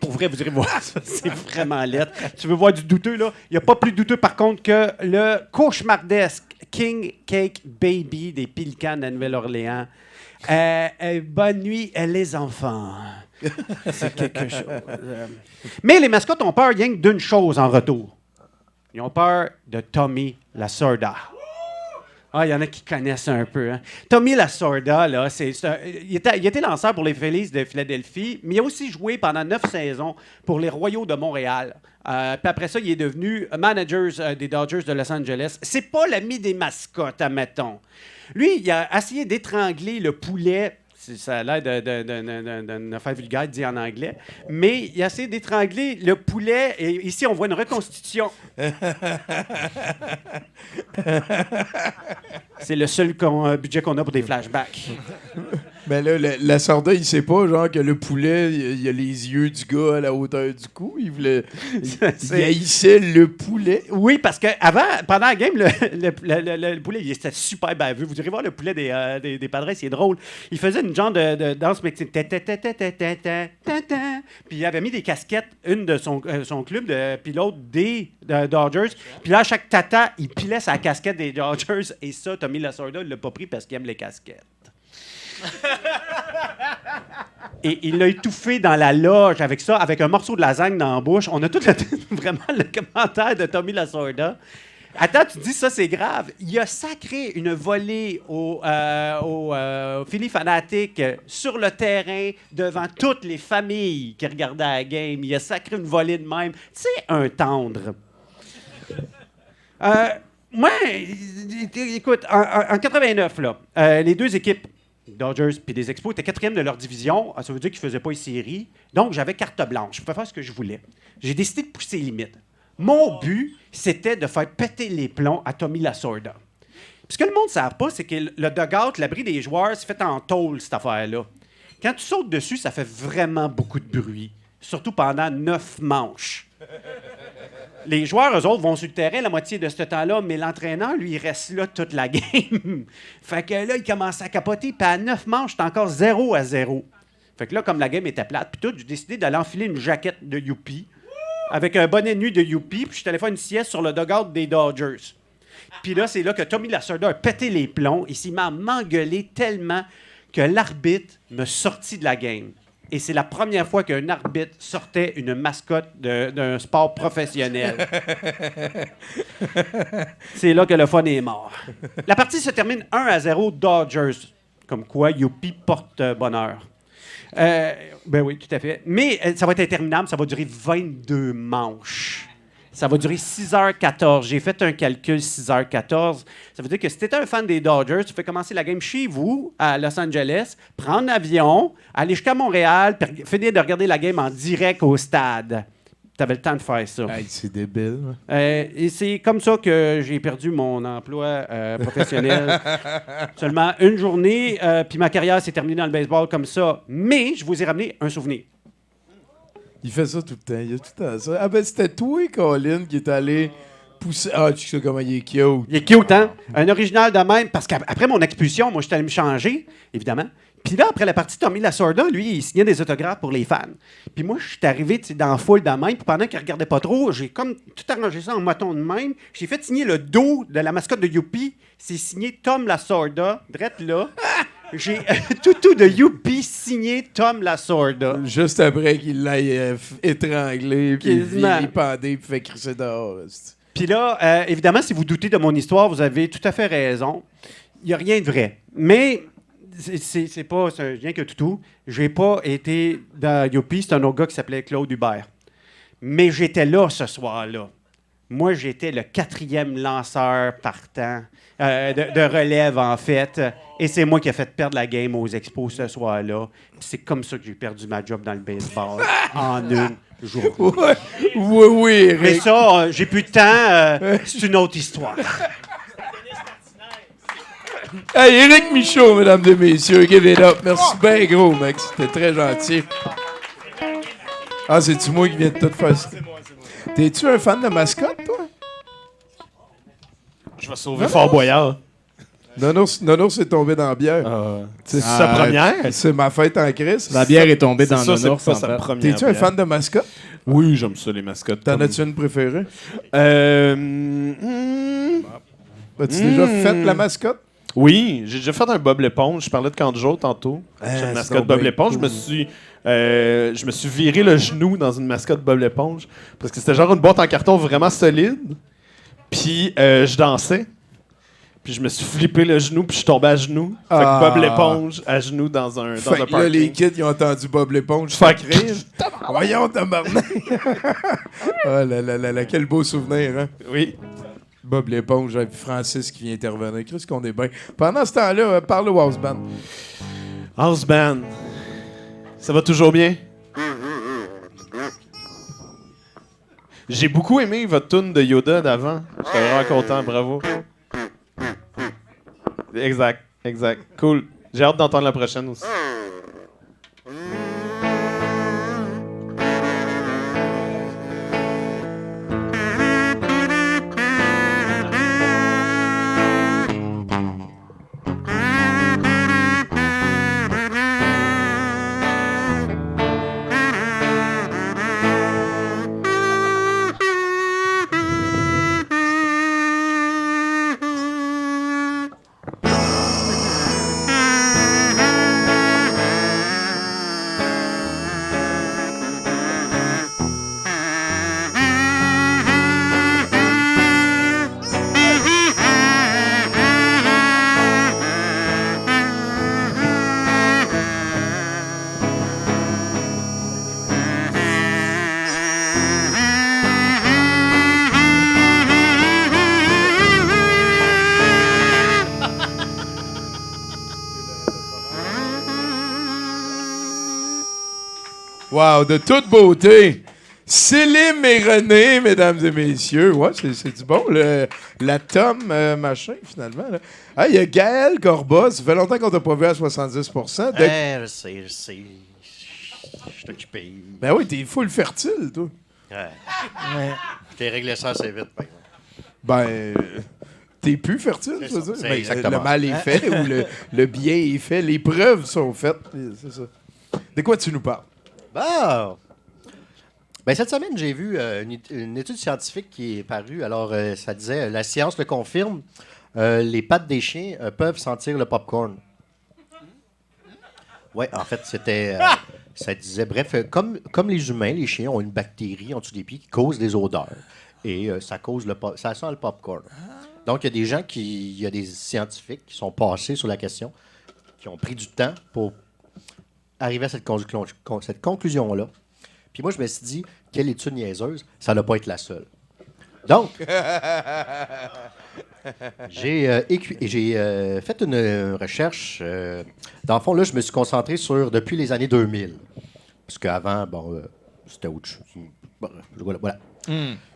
Pour vrai, vous irez voir ça. C'est vraiment laid. Tu veux voir du douteux, là? Il n'y a pas plus douteux, par contre, que le cauchemardesque King Cake Baby des Pélicans de la Nouvelle-Orléans. Bonne nuit, les enfants. C'est quelque chose. Mais les mascottes ont peur rien que d'une chose en retour. Ils ont peur de Tommy Lasorda. Ah, il y en a qui connaissent un peu. Hein? Tommy Lasorda, là, il était lanceur pour les Phillies de Philadelphie, mais il a aussi joué pendant 9 saisons pour les Royaux de Montréal. Puis après ça, il est devenu manager des Dodgers de Los Angeles. C'est pas l'ami des mascottes, admettons. Lui, il a essayé d'étrangler le poulet. Ça a l'air d'une affaire vulgaire dit en anglais. Mais il a essayé d'étrangler le poulet. Et ici, on voit une reconstitution. C'est le seul budget qu'on a pour des flashbacks. Mais là, la Sorda, il sait pas, genre, que le poulet, il a les yeux du gars à la hauteur du cou. Il voulait. Il haïssait le poulet. Oui, parce que avant, pendant la game, le poulet, il était super bien vu. Vous irez voir le poulet des Padres, c'est drôle. Il faisait une genre de danse mexicaine. Puis il avait mis des casquettes, une de son club, puis l'autre des Dodgers. Puis là, à chaque tata, il pilait sa casquette des Dodgers. Et ça, Tommy Lasorda, il l'a pas pris parce qu'il aime les casquettes. Et il l'a étouffé dans la loge avec ça, avec un morceau de lasagne dans la bouche. On a tout vraiment le commentaire de Tommy Lasorda. Attends, tu dis ça, c'est grave. Il a sacré une volée au Philly Fanatic sur le terrain devant toutes les familles qui regardaient la game. Il a sacré une volée de même. C'est un tendre. Moi, écoute, en 89, là, les deux équipes, Dodgers puis les Expos, étaient 4e de leur division. Ça veut dire qu'ils ne faisaient pas les séries. Donc, j'avais carte blanche. Je pouvais faire ce que je voulais. J'ai décidé de pousser les limites. Mon but, c'était de faire péter les plombs à Tommy Lasorda. Puis ce que le monde ne savent pas, c'est que le dugout, l'abri des joueurs, c'est fait en tôle, cette affaire-là. Quand tu sautes dessus, ça fait vraiment beaucoup de bruit. Surtout pendant 9 manches. Les joueurs, eux autres, vont sur le terrain la moitié de ce temps-là, mais l'entraîneur, lui, il reste là toute la game. Fait que là, il commence à capoter, puis à 9 manches, c'est encore 0-0. Fait que là, comme la game était plate, puis tout, j'ai décidé d'aller enfiler une jaquette de Youpi avec un bonnet de nuit de Youpi, puis je suis allé faire une sieste sur le dugout des Dodgers. Puis là, c'est là que Tommy Lasorda a pété les plombs, et s'il m'a m'engueulé tellement que l'arbitre m'a sorti de la game. Et c'est la première fois qu'un arbitre sortait une mascotte d'un sport professionnel. C'est là que le fun est mort. La partie se termine 1-0 Dodgers. Comme quoi, Youpi porte bonheur. Ben oui, tout à fait. Mais ça va être interminable. Ça va durer 22 manches. Ça va durer 6h14. J'ai fait un calcul 6h14. Ça veut dire que si tu étais un fan des Dodgers, tu fais commencer la game chez vous, à Los Angeles, prendre l'avion, aller jusqu'à Montréal, puis finir de regarder la game en direct au stade. T'avais le temps de faire ça. Hey, c'est débile. Et c'est comme ça que j'ai perdu mon emploi professionnel. Seulement une journée, puis ma carrière s'est terminée dans le baseball comme ça. Mais je vous ai ramené un souvenir. Il fait ça tout le temps. Il a tout le temps ça. Ah ben, c'était toi, Colin, qui est allé pousser... Ah, tu sais comment il est cute. Il est cute, hein? Un original de même, parce qu'après mon expulsion, moi, j'étais allé me changer, évidemment. Puis là, après la partie, Tommy Lasorda, lui, il signait des autographes pour les fans. Puis moi, je suis arrivé dans la foule de même, puis pendant qu'il regardait pas trop, j'ai comme tout arrangé ça en moton de même. J'ai fait signer le dos de la mascotte de Youpi. C'est signé Tom Lasorda, drette là. J'ai tout de Youpi signé Tom Lasorda. Juste après qu'il l'ait étranglé, puis Quasiment. il pendé, puis fait crisser dehors. Puis là, évidemment, si vous doutez de mon histoire, vous avez tout à fait raison. Il n'y a rien de vrai. Mais c'est pas rien que tout. J'ai pas été dans Youpi. C'est un autre gars qui s'appelait Claude Hubert. Mais j'étais là ce soir-là. Moi, j'étais le 4e lanceur partant de relève, en fait. Et c'est moi qui ai fait perdre la game aux Expos ce soir-là. Puis c'est comme ça que j'ai perdu ma job dans le baseball en une journée. Oui, Eric. Mais ça, j'ai plus de temps. C'est une autre histoire. Hey, Éric Michaud, mesdames et messieurs, give it up. Merci bien gros, mec. C'était très gentil. Ah, c'est-tu moi qui viens de tout faire ça? T'es-tu un fan de mascotte, toi? Je vais sauver Fort Boyard. Nono c'est tombé dans la bière. C'est sa première? C'est ma fête en crise. La bière est tombée dans ça, Nonours. c'est pas en sa fait. première T'es-tu un bière. fan de mascotte? Oui, j'aime ça, les mascottes. T'en as-tu une préférée? As-tu déjà fait la mascotte? Oui, j'ai déjà fait un Bob l'éponge. Je parlais de Canjo tantôt. J'ai une c'est mascotte donc Bob bien l'éponge. cool. Je me suis viré le genou dans une mascotte Bob l'éponge parce que c'était genre une boîte en carton vraiment solide. Puis je dansais. Puis je me suis flippé le genou, puis je suis tombé à genoux. Fait que Bob l'éponge à genoux dans un Fait que là, parking. les kids, ils ont entendu Bob l'éponge. Fait que- rire. Voyons, tabarnak! Ah là là là là, quel beau souvenir, hein? Oui. Bob l'éponge et Francis qui vient intervenir. Qu'est-ce qu'on est bien. Pendant ce temps-là, parle au house band. House Band. Ça va toujours bien? J'ai beaucoup aimé votre tune de Yoda d'avant. J'étais vraiment content, bravo. Exact. Cool. J'ai hâte d'entendre la prochaine aussi. Wow, de toute beauté. Célim et René, mesdames et messieurs. Ouais, c'est du bon, la Tom machin, finalement. Là. Ah, il y a Gaël Corba. Ça fait longtemps qu'on t'a pas vu à 70%. Je sais. Je suis occupé. Ben oui, t'es full fertile, toi. Ouais. Je t'ai réglé ça assez vite, par exemple. Ben, t'es plus fertile, C'est je veux ça, dire. c'est Ben, exactement. le mal est fait ou le bien est fait. Les preuves sont faites. C'est ça. De quoi tu nous parles? Bon. Ben, cette semaine, j'ai vu une étude scientifique qui est parue. Alors, ça disait, la science le confirme, les pattes des chiens peuvent sentir le popcorn. Oui, en fait, c'était... ça disait, bref, comme les humains, les chiens ont une bactérie en dessous des pieds qui cause des odeurs. Et ça sent le popcorn. Donc, il y a des gens il y a des scientifiques qui sont passés sur la question, qui ont pris du temps pour arriver à cette conclusion-là. Puis moi, je me suis dit, quelle étude niaiseuse, ça ne doit pas être la seule. Donc, j'ai fait une recherche. Dans le fond, là, je me suis concentré sur depuis les années 2000. Parce qu'avant, bon, c'était autre chose. Voilà.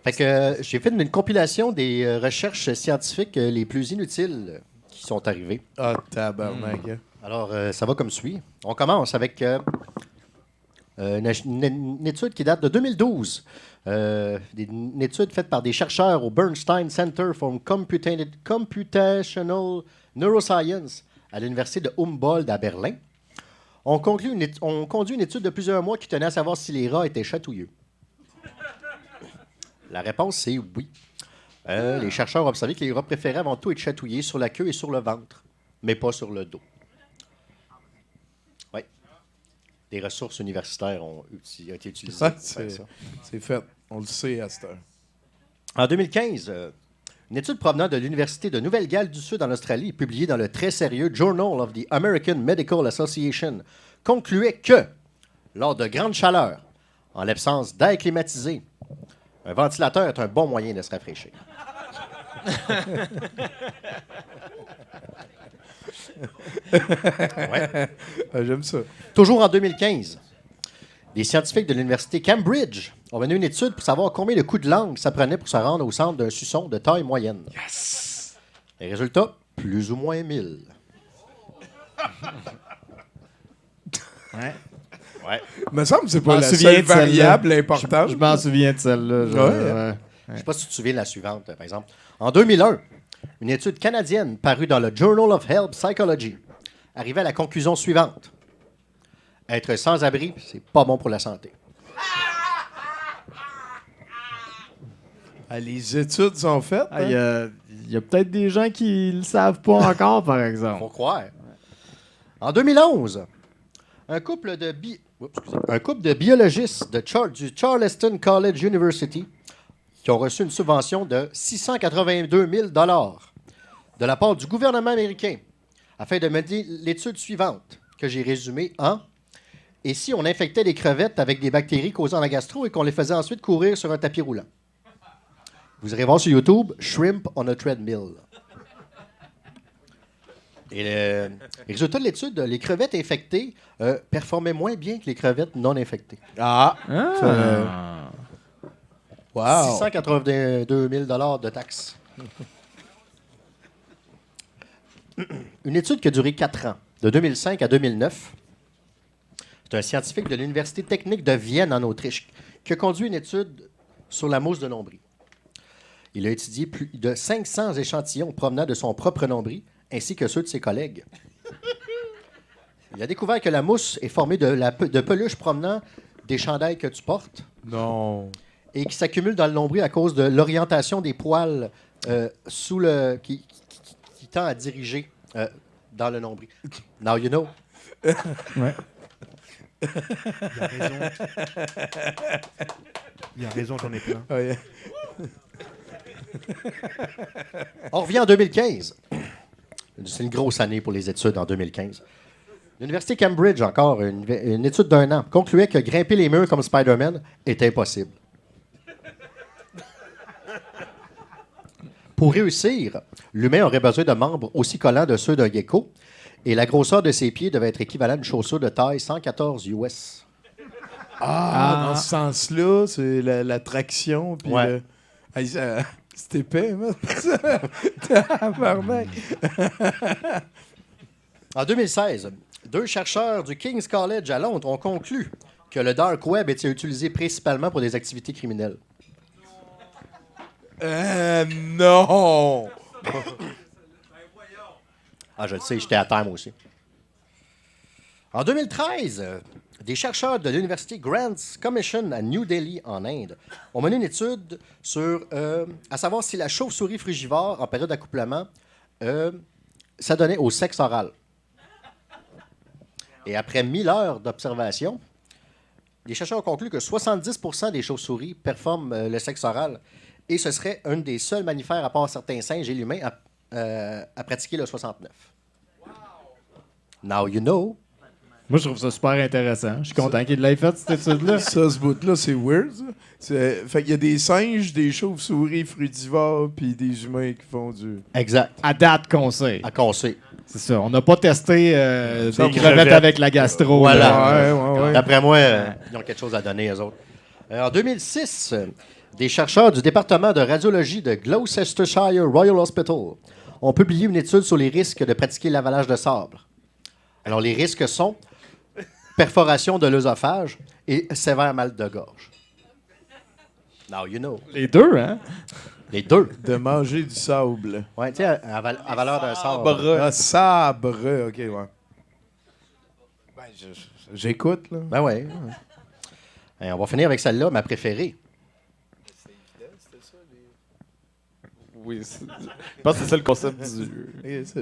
Fait que j'ai fait une compilation des recherches scientifiques les plus inutiles qui sont arrivées. Ah, tabarnak. Alors, ça va comme suit. On commence avec une étude qui date de 2012. Une étude faite par des chercheurs au Bernstein Center for Computational Neuroscience à l'université de Humboldt à Berlin. On conduit une étude de plusieurs mois qui tenait à savoir si les rats étaient chatouilleux. La réponse, c'est oui. Les chercheurs ont observé que les rats préféraient avant tout être chatouillés sur la queue et sur le ventre, mais pas sur le dos. Oui. Des ressources universitaires ont été utilisées. Ouais, pour faire ça. c'est fait. On le sait à cette heure. En 2015, une étude provenant de l'Université de Nouvelle-Galles du Sud en Australie, publiée dans le très sérieux Journal of the American Medical Association, concluait que, lors de grandes chaleurs, en l'absence d'air climatisé, un ventilateur est un bon moyen de se rafraîchir. Ouais. J'aime ça. Toujours en 2015, des scientifiques de l'Université Cambridge ont mené une étude pour savoir combien de coups de langue ça prenait pour se rendre au centre d'un suçon de taille moyenne. Yes! Les résultats, plus ou moins 1000. Ouais. Ouais. Me semble que c'est Je pas m'en la souviens seule de celle-là. variable importante. Je m'en souviens de celle-là. Ouais. Je ne sais pas si tu te souviens de la suivante, par exemple. En 2001, une étude canadienne parue dans le Journal of Health Psychology arrivait à la conclusion suivante. Être sans-abri, c'est pas bon pour la santé. Ah, les études sont faites. Il y a peut-être des gens qui le savent pas encore, par exemple. Faut croire. En 2011, un couple de biologistes du Charleston College University qui ont reçu une subvention de 682 000 de la part du gouvernement américain afin de mener l'étude suivante que j'ai résumée en « Et si on infectait les crevettes avec des bactéries causant la gastro et qu'on les faisait ensuite courir sur un tapis roulant? » Vous irez voir sur YouTube « Shrimp on a treadmill ». Et les résultats de l'étude, les crevettes infectées performaient moins bien que les crevettes non infectées. Wow! 682 000 de taxes. Une étude qui a duré 4 ans, de 2005 à 2009. C'est un scientifique de l'Université technique de Vienne, en Autriche, qui a conduit une étude sur la mousse de nombril. Il a étudié plus de 500 échantillons provenant de son propre nombril, ainsi que ceux de ses collègues. Il a découvert que la mousse est formée de peluches provenant des chandails que tu portes. Non. Et qui s'accumulent dans le nombril à cause de l'orientation des poils qui tend à diriger dans le nombril. Now you know. Ouais. Il a raison. Il a raison, j'en ai plein. Oh, yeah. On revient en 2015. C'est une grosse année pour les études en 2015. L'Université Cambridge, encore, une étude d'1 an, concluait que grimper les murs comme Spider-Man est impossible. Pour réussir, l'humain aurait besoin de membres aussi collants de ceux d'un gecko et la grosseur de ses pieds devait être équivalente à une chaussure de taille 114 US. Dans ce sens-là, c'est la traction. Puis Ouais. c'est épais, man. Tabarnak. En 2016, 2 chercheurs du King's College à Londres ont conclu que le dark web était utilisé principalement pour des activités criminelles. Non! Ah, je le sais, j'étais à terme aussi. En 2013, des chercheurs de l'Université Grants Commission à New Delhi, en Inde, ont mené une étude sur, à savoir si la chauve-souris frugivore, en période d'accouplement, s'adonnait au sexe oral. Et après 1000 heures d'observation, les chercheurs ont conclu que 70% des chauves-souris performent le sexe oral et ce serait un des seuls mammifères, à part certains singes et l'humain, à pratiquer le 69. Now you know. Moi, je trouve ça super intéressant. Je suis content qu'il l'ait fait, cette étude-là. Ça, ce bout-là, c'est weird. Ça. Fait qu'il y a des singes, des chauves-souris frugivores, puis des humains qui font du... Exact. À date qu'on sait. À qu'on sait. C'est ça. On n'a pas testé des crevettes crevettes avec la gastro. Voilà. Ouais. D'après moi, ils ont quelque chose à donner, eux autres. En 2006, des chercheurs du département de radiologie de Gloucestershire Royal Hospital ont publié une étude sur les risques de pratiquer l'avalage de sable. Alors, les risques sont perforation de l'œsophage et sévère mal de gorge. Now you know. Les deux, hein? Les deux. De manger du sable. Ouais, tu sais, avaleur d'un sable. Ah, sabre, OK, ouais. Ben, j'écoute, là. Ben ouais. Et on va finir avec celle-là, ma préférée. Oui, je pense que c'est ça le concept du...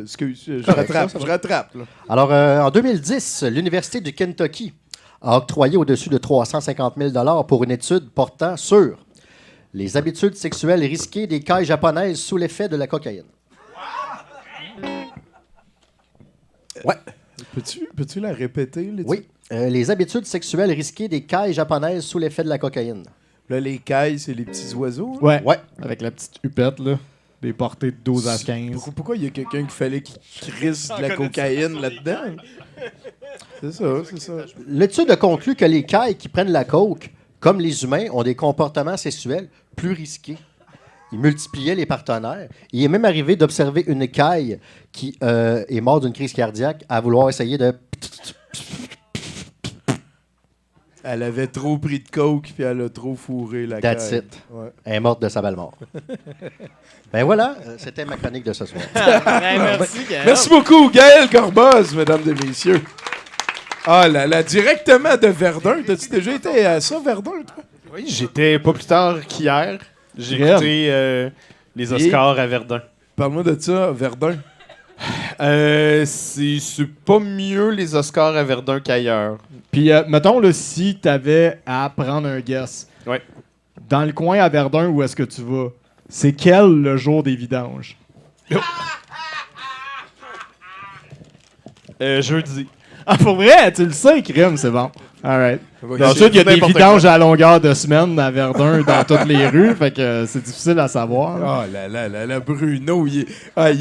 Excuse, je rattrape. Là. Alors, en 2010, l'Université du Kentucky a octroyé au-dessus de 350 000 pour une étude portant sur les habitudes sexuelles risquées des cailles japonaises sous l'effet de la cocaïne. Ouais. Peux-tu la répéter, l'étude? Oui. Les habitudes sexuelles risquées des cailles japonaises sous l'effet de la cocaïne. Là, les cailles, c'est les petits oiseaux? Ouais. Ouais. Avec la petite hupette, là. Des portées de 12 à 15. Pourquoi il y a quelqu'un qui fallait qu'il crisse de la cocaïne là-dedans? C'est ça. L'étude a conclu que les cailles qui prennent la coke, comme les humains, ont des comportements sexuels plus risqués. Ils multipliaient les partenaires. Il est même arrivé d'observer une caille qui est morte d'une crise cardiaque à vouloir essayer de... Elle avait trop pris de coke puis elle a trop fourré la That's caille. it. Ouais. Elle est morte de sa belle mort. Ben voilà, c'était ma chronique de ce soir. Merci, Gaël. Merci beaucoup, Gaël Corboz, mesdames et messieurs. Ah là là, directement de Verdun. T'as-tu déjà été à ça, Verdun, toi? Oui, j'étais pas plus tard qu'hier. J'ai écouté les Oscars à Verdun. Parle-moi de ça, Verdun. C'est pas mieux les Oscars à Verdun qu'ailleurs. Puis, mettons, là, si t'avais à prendre un guess, Ouais. dans le coin à Verdun, où est-ce que tu vas? C'est quel le jour des vidanges? Jeudi. Ah, pour vrai? Tu le sais, crime, c'est bon. All right. Okay. Ensuite, il y a des N'importe vidanges à longueur de semaine à Verdun dans toutes les rues, fait que c'est difficile à savoir. Ah là là là, Bruno, il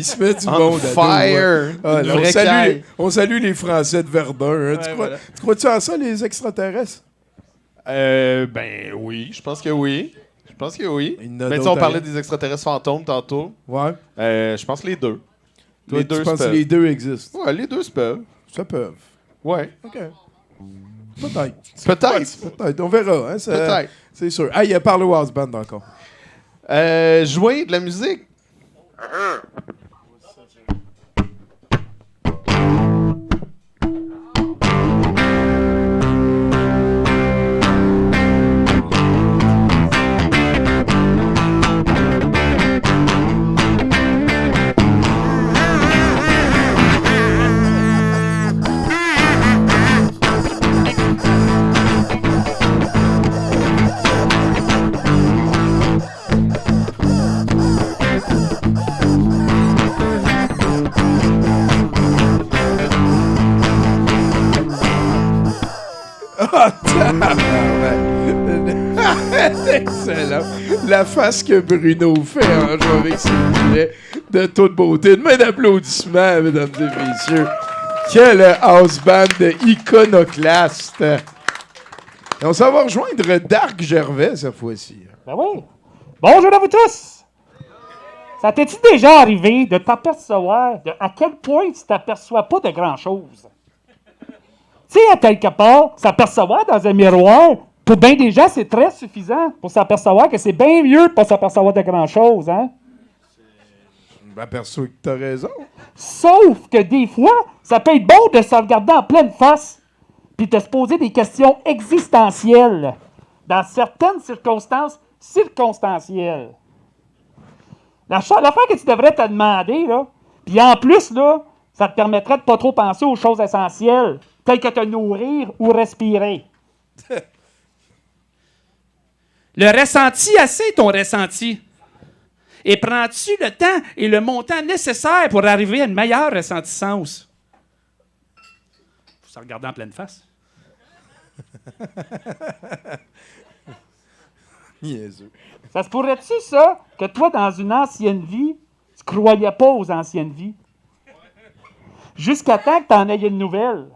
se met du On monde à dos, fire! ouais. Ah, Une là, vraie caille. on salue les Français de Verdun. Hein. Tu crois-tu en ça, les extraterrestres? Ben oui, je pense que oui. Il y en a Mais tu sais, on d'autres parlait à- des extraterrestres fantômes tantôt. Ouais. Je pense les deux. Toi, tu penses que les deux existent? Ouais, les deux se peuvent. Ça peut. Ouais. OK. Peut-être. Peut-être. On verra. Hein, Peut-être. C'est sûr. Ah, il a parlé au house band encore. Jouer de la musique. Excellent. La face que Bruno fait en jouant avec ses gilets de toute beauté. Une main d'applaudissement, mesdames et messieurs. Quel house band iconoclaste. Et on s'en va rejoindre Dark Gervais cette fois-ci. Ben oui. Bonjour à vous tous. Ça t'est-il déjà arrivé de t'apercevoir de à quel point tu t'aperçois pas de grand-chose? Tu sais, à quelque part, s'apercevoir dans un miroir, pour bien des gens, c'est très suffisant pour s'apercevoir que c'est bien mieux de pas s'apercevoir de grand-chose, hein? Je m'aperçois que t'as raison. Sauf que des fois, ça peut être bon de se regarder en pleine face puis de se poser des questions existentielles dans certaines circonstances circonstancielles. L'affaire que tu devrais te demander, là, puis en plus, là, ça te permettrait de pas trop penser aux choses essentielles, telles que te nourrir ou respirer. Le ressenti assez ton ressenti. Et prends-tu le temps et le montant nécessaire pour arriver à une meilleure ressentissance? Faut se regarder en pleine face. Niaiseux. Ça se pourrait-tu, ça, que toi, dans une ancienne vie, tu croyais pas aux anciennes vies? Jusqu'à temps que tu en aies une nouvelle.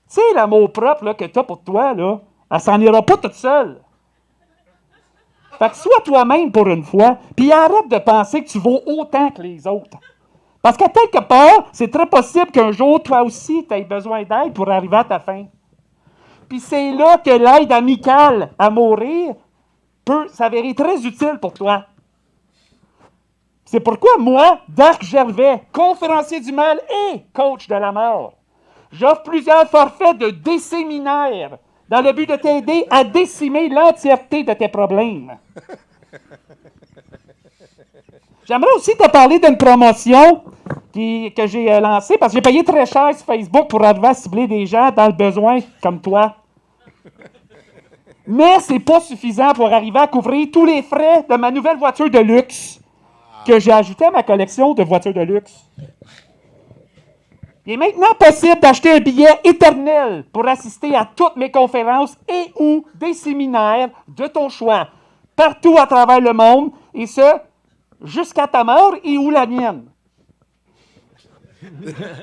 Tu Tu sais, l'amour propre là, que t'as pour toi, là, elle s'en ira pas toute seule. Fait que sois toi-même pour une fois, puis arrête de penser que tu vaux autant que les autres. Parce qu'à quelque part, c'est très possible qu'un jour, toi aussi, tu aies besoin d'aide pour arriver à ta fin. Puis c'est là que l'aide amicale à mourir peut s'avérer très utile pour toi. C'est pourquoi moi, Dark Gervais, conférencier du mal et coach de la mort, j'offre plusieurs forfaits de décéminaire dans le but de t'aider à décimer l'entièreté de tes problèmes. J'aimerais aussi te parler d'une promotion que j'ai lancée parce que j'ai payé très cher sur Facebook pour arriver à cibler des gens dans le besoin comme toi. Mais c'est pas suffisant pour arriver à couvrir tous les frais de ma nouvelle voiture de luxe que j'ai ajoutée à ma collection de voitures de luxe. Il est maintenant possible d'acheter un billet éternel pour assister à toutes mes conférences et ou des séminaires de ton choix, partout à travers le monde, et ce, jusqu'à ta mort et ou la mienne.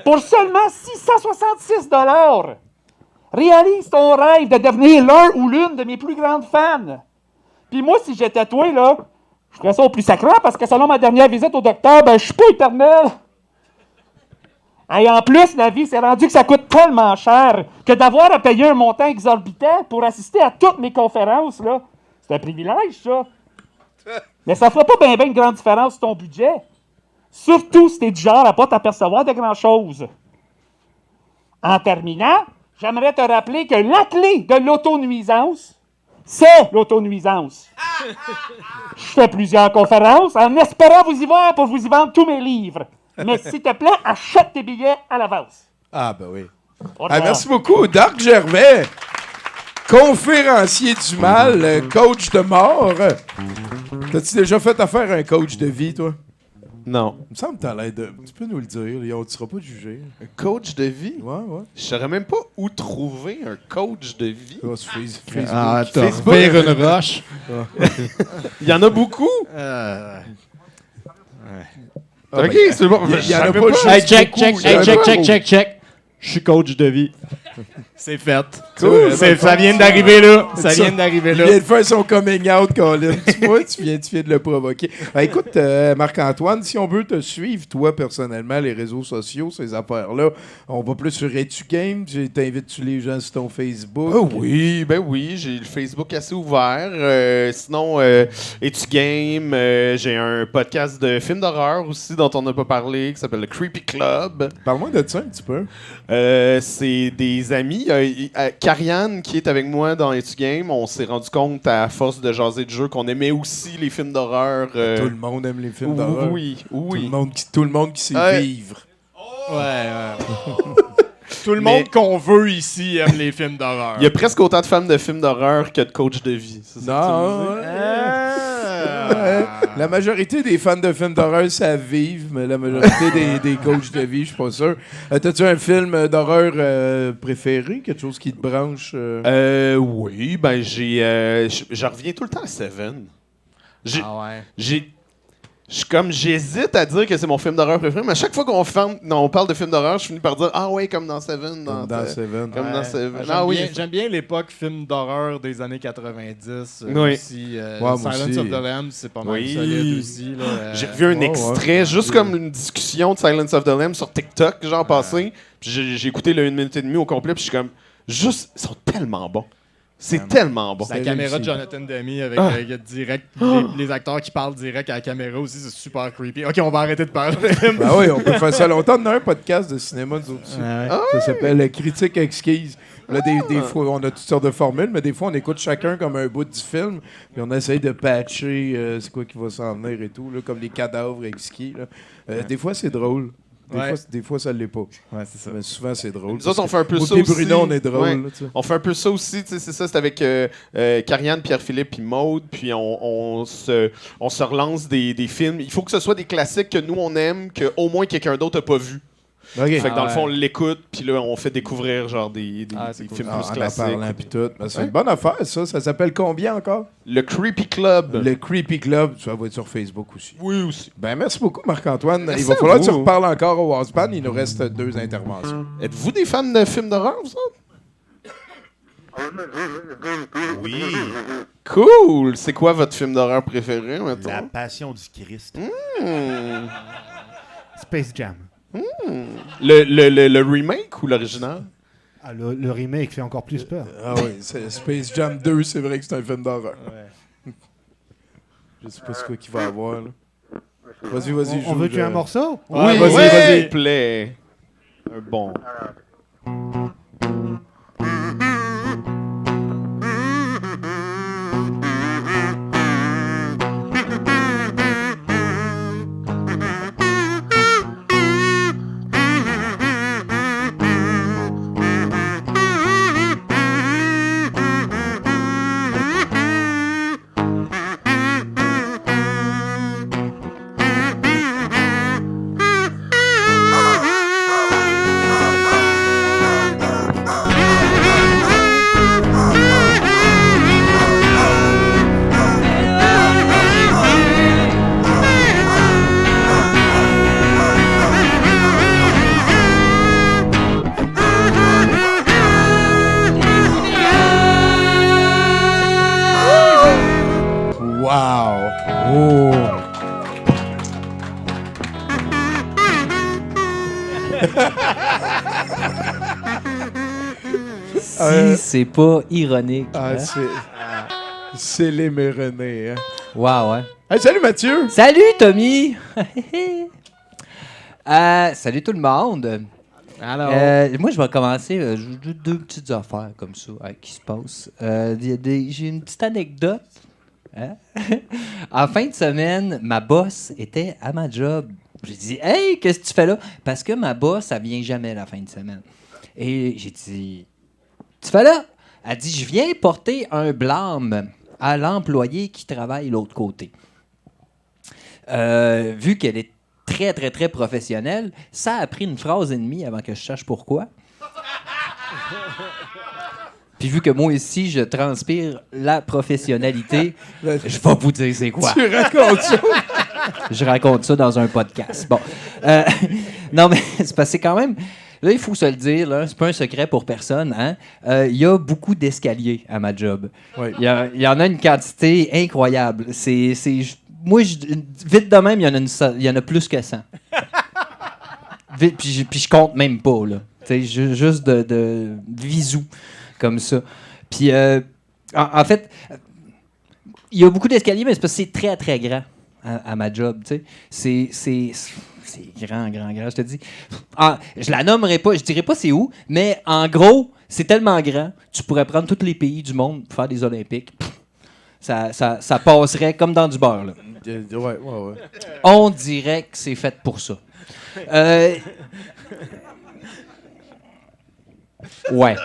Pour seulement 666 $, réalise ton rêve de devenir l'un ou l'une de mes plus grandes fans. Puis moi, si j'étais toi, là, je ferais ça au plus sacré parce que selon ma dernière visite au docteur, je suis pas éternel. Et en plus, la vie s'est rendue que ça coûte tellement cher que d'avoir à payer un montant exorbitant pour assister à toutes mes conférences, là, c'est un privilège, ça. Mais ça fera pas bien une grande différence sur ton budget. Surtout si t'es du genre à pas t'apercevoir de grand-chose. En terminant, j'aimerais te rappeler que la clé de l'autonuisance, c'est l'autonuisance. Je fais plusieurs conférences en espérant vous y voir pour vous y vendre tous mes livres. Mais s'il te plaît, achète tes billets à l'avance. Ah, ben oui. Merci beaucoup, Dark Gervais, conférencier du mal, coach de mort. T'as-tu déjà fait affaire à un coach de vie, toi? Non. Il me semble que t'as l'air de... Tu peux nous le dire, on ne sera pas jugé. Un coach de vie? Ouais. Je saurais même pas où trouver un coach de vie. Oh, sur Facebook. Ah, t'as faire une roche. Il y en a beaucoup. Ok, c'est bon. Il y en a pas juste hey, check. Je suis coach de vie. C'est fait. Cool. Ça vient d'arriver là. Ça vient d'arriver là. Il vient de faire son coming out, Colin. Tu vois, tu viens de le provoquer. Écoute, Marc-Antoine, si on veut te suivre, toi, personnellement, les réseaux sociaux, ces affaires-là, on va plus sur Etu Game. T'invites-tu les gens sur ton Facebook? Oh oui, ben oui. J'ai le Facebook assez ouvert. Sinon, Etu Game, j'ai un podcast de films d'horreur aussi dont on n'a pas parlé, qui s'appelle le Creepy Club. Parle-moi de ça un petit peu. C'est des amis. Karianne, qui est avec moi dans Etu Game, on s'est rendu compte à force de jaser de jeux qu'on aimait aussi les films d'horreur. Tout le monde aime les films d'horreur. Oui. Tout le monde qui sait vivre. Tout le monde qu'on veut ici aime les films d'horreur. Il y a presque autant de fans de films d'horreur que de coachs de vie. La majorité des fans de films d'horreur savent vivre, mais la majorité des coachs de vie, je suis pas sûr. T'as-tu un film d'horreur préféré? Quelque chose qui te branche? Oui, ben je reviens tout le temps à Seven. J'hésite à dire que c'est mon film d'horreur préféré, mais à chaque fois qu'on parle de film d'horreur, je finis par dire comme dans Seven. Dans Seven. Comme dans Seven. J'aime bien l'époque film d'horreur des années 90. Oui. Aussi, Silence of the Lambs, c'est pas mal solide aussi. J'ai revu un extrait, juste comme une discussion de Silence of the Lambs sur TikTok, genre passé. Puis j'ai écouté le 1 minute et demie au complet, puis je suis comme, ils sont tellement bons. C'est tellement bon. La caméra de Jonathan Demme avec direct les acteurs qui parlent direct à la caméra aussi, c'est super creepy. Ok, on va arrêter de parler. Ben oui, on peut faire ça longtemps. On a un podcast de cinéma, nous autres aussi. Ça s'appelle Critique exquise. Là, des fois, on a toutes sortes de formules, mais des fois, on écoute chacun comme un bout du film, puis on essaye de patcher c'est quoi qui va s'en venir et tout, là, comme les cadavres exquis. Des fois, c'est drôle. Des fois, ça l'est pas. Ouais, c'est ça. Mais souvent, c'est drôle. Nous autres, on fait un peu ça aussi. Bruno, on est drôle. Ouais. Là, on fait un peu ça aussi. C'est ça, c'est avec Karianne, Pierre-Philippe et Maude. Puis on se relance des films. Il faut que ce soit des classiques que nous, on aime, qu'au moins quelqu'un d'autre n'a pas vu. Okay. Fait que dans le fond, on l'écoute, puis là, on fait découvrir genre des films plus classiques. En parlant, puis tout. C'est une bonne affaire, ça. Ça s'appelle combien encore? Le Creepy Club. Le Creepy Club. Ça va être sur Facebook aussi. Oui, aussi. Ben, merci beaucoup, Marc-Antoine. Il va falloir que tu reparles encore au Waspan. Il nous reste 2 interventions. Êtes-vous des fans de films d'horreur, vous autres? Oui. Cool! C'est quoi votre film d'horreur préféré, mettons? La Passion du Christ. Hmm. Space Jam. Le remake ou l'original? Ah, le remake fait encore plus peur. Ah oui, Space Jam 2, c'est vrai que c'est un film d'horreur. Ouais. Je sais pas ce qu'il va y avoir, là. Vas-y, On veut-tu un morceau? Oui, vas-y. s'il te plaît. Un bon. Wow! Si c'est pas ironique. Ah, hein? c'est les Mérenés, hein? Wow, ouais. Hey, salut Mathieu! Salut Tommy! Salut tout le monde! Alors, Moi, je vais commencer deux petites affaires comme ça qui se passent. J'ai une petite anecdote. Hein? En fin de semaine, ma boss était à ma job. J'ai dit « Hey, qu'est-ce que tu fais là? » Parce que ma boss, elle vient jamais la fin de semaine. Et j'ai dit « Tu fais là? » Elle dit « Je viens porter un blâme à l'employé qui travaille l'autre côté. » Vu qu'elle est très, très, très professionnelle, ça a pris une phrase et demie avant que je sache pourquoi. Puis vu que moi aussi, je transpire la professionnalité, je vais vous dire c'est quoi. Tu racontes ça? Je raconte ça dans un podcast. Bon. Non, mais c'est parce que c'est quand même... Là, il faut se le dire, là, c'est pas un secret pour personne. Hein? Il y a beaucoup d'escaliers à ma job. Oui. Il y en a une quantité incroyable. Moi, vite de même, il y en a plus que 100. Vite, puis je compte même pas, là. Juste de visous, comme ça. Puis, en fait, il y a beaucoup d'escaliers, mais c'est parce que c'est très, très grand à ma job, tu sais. C'est grand, je te dis. Je la nommerai pas, je dirais pas c'est où, mais en gros, c'est tellement grand, tu pourrais prendre tous les pays du monde pour faire des Olympiques. Ça passerait comme dans du beurre, là. Ouais. On dirait que c'est fait pour ça. Ouais.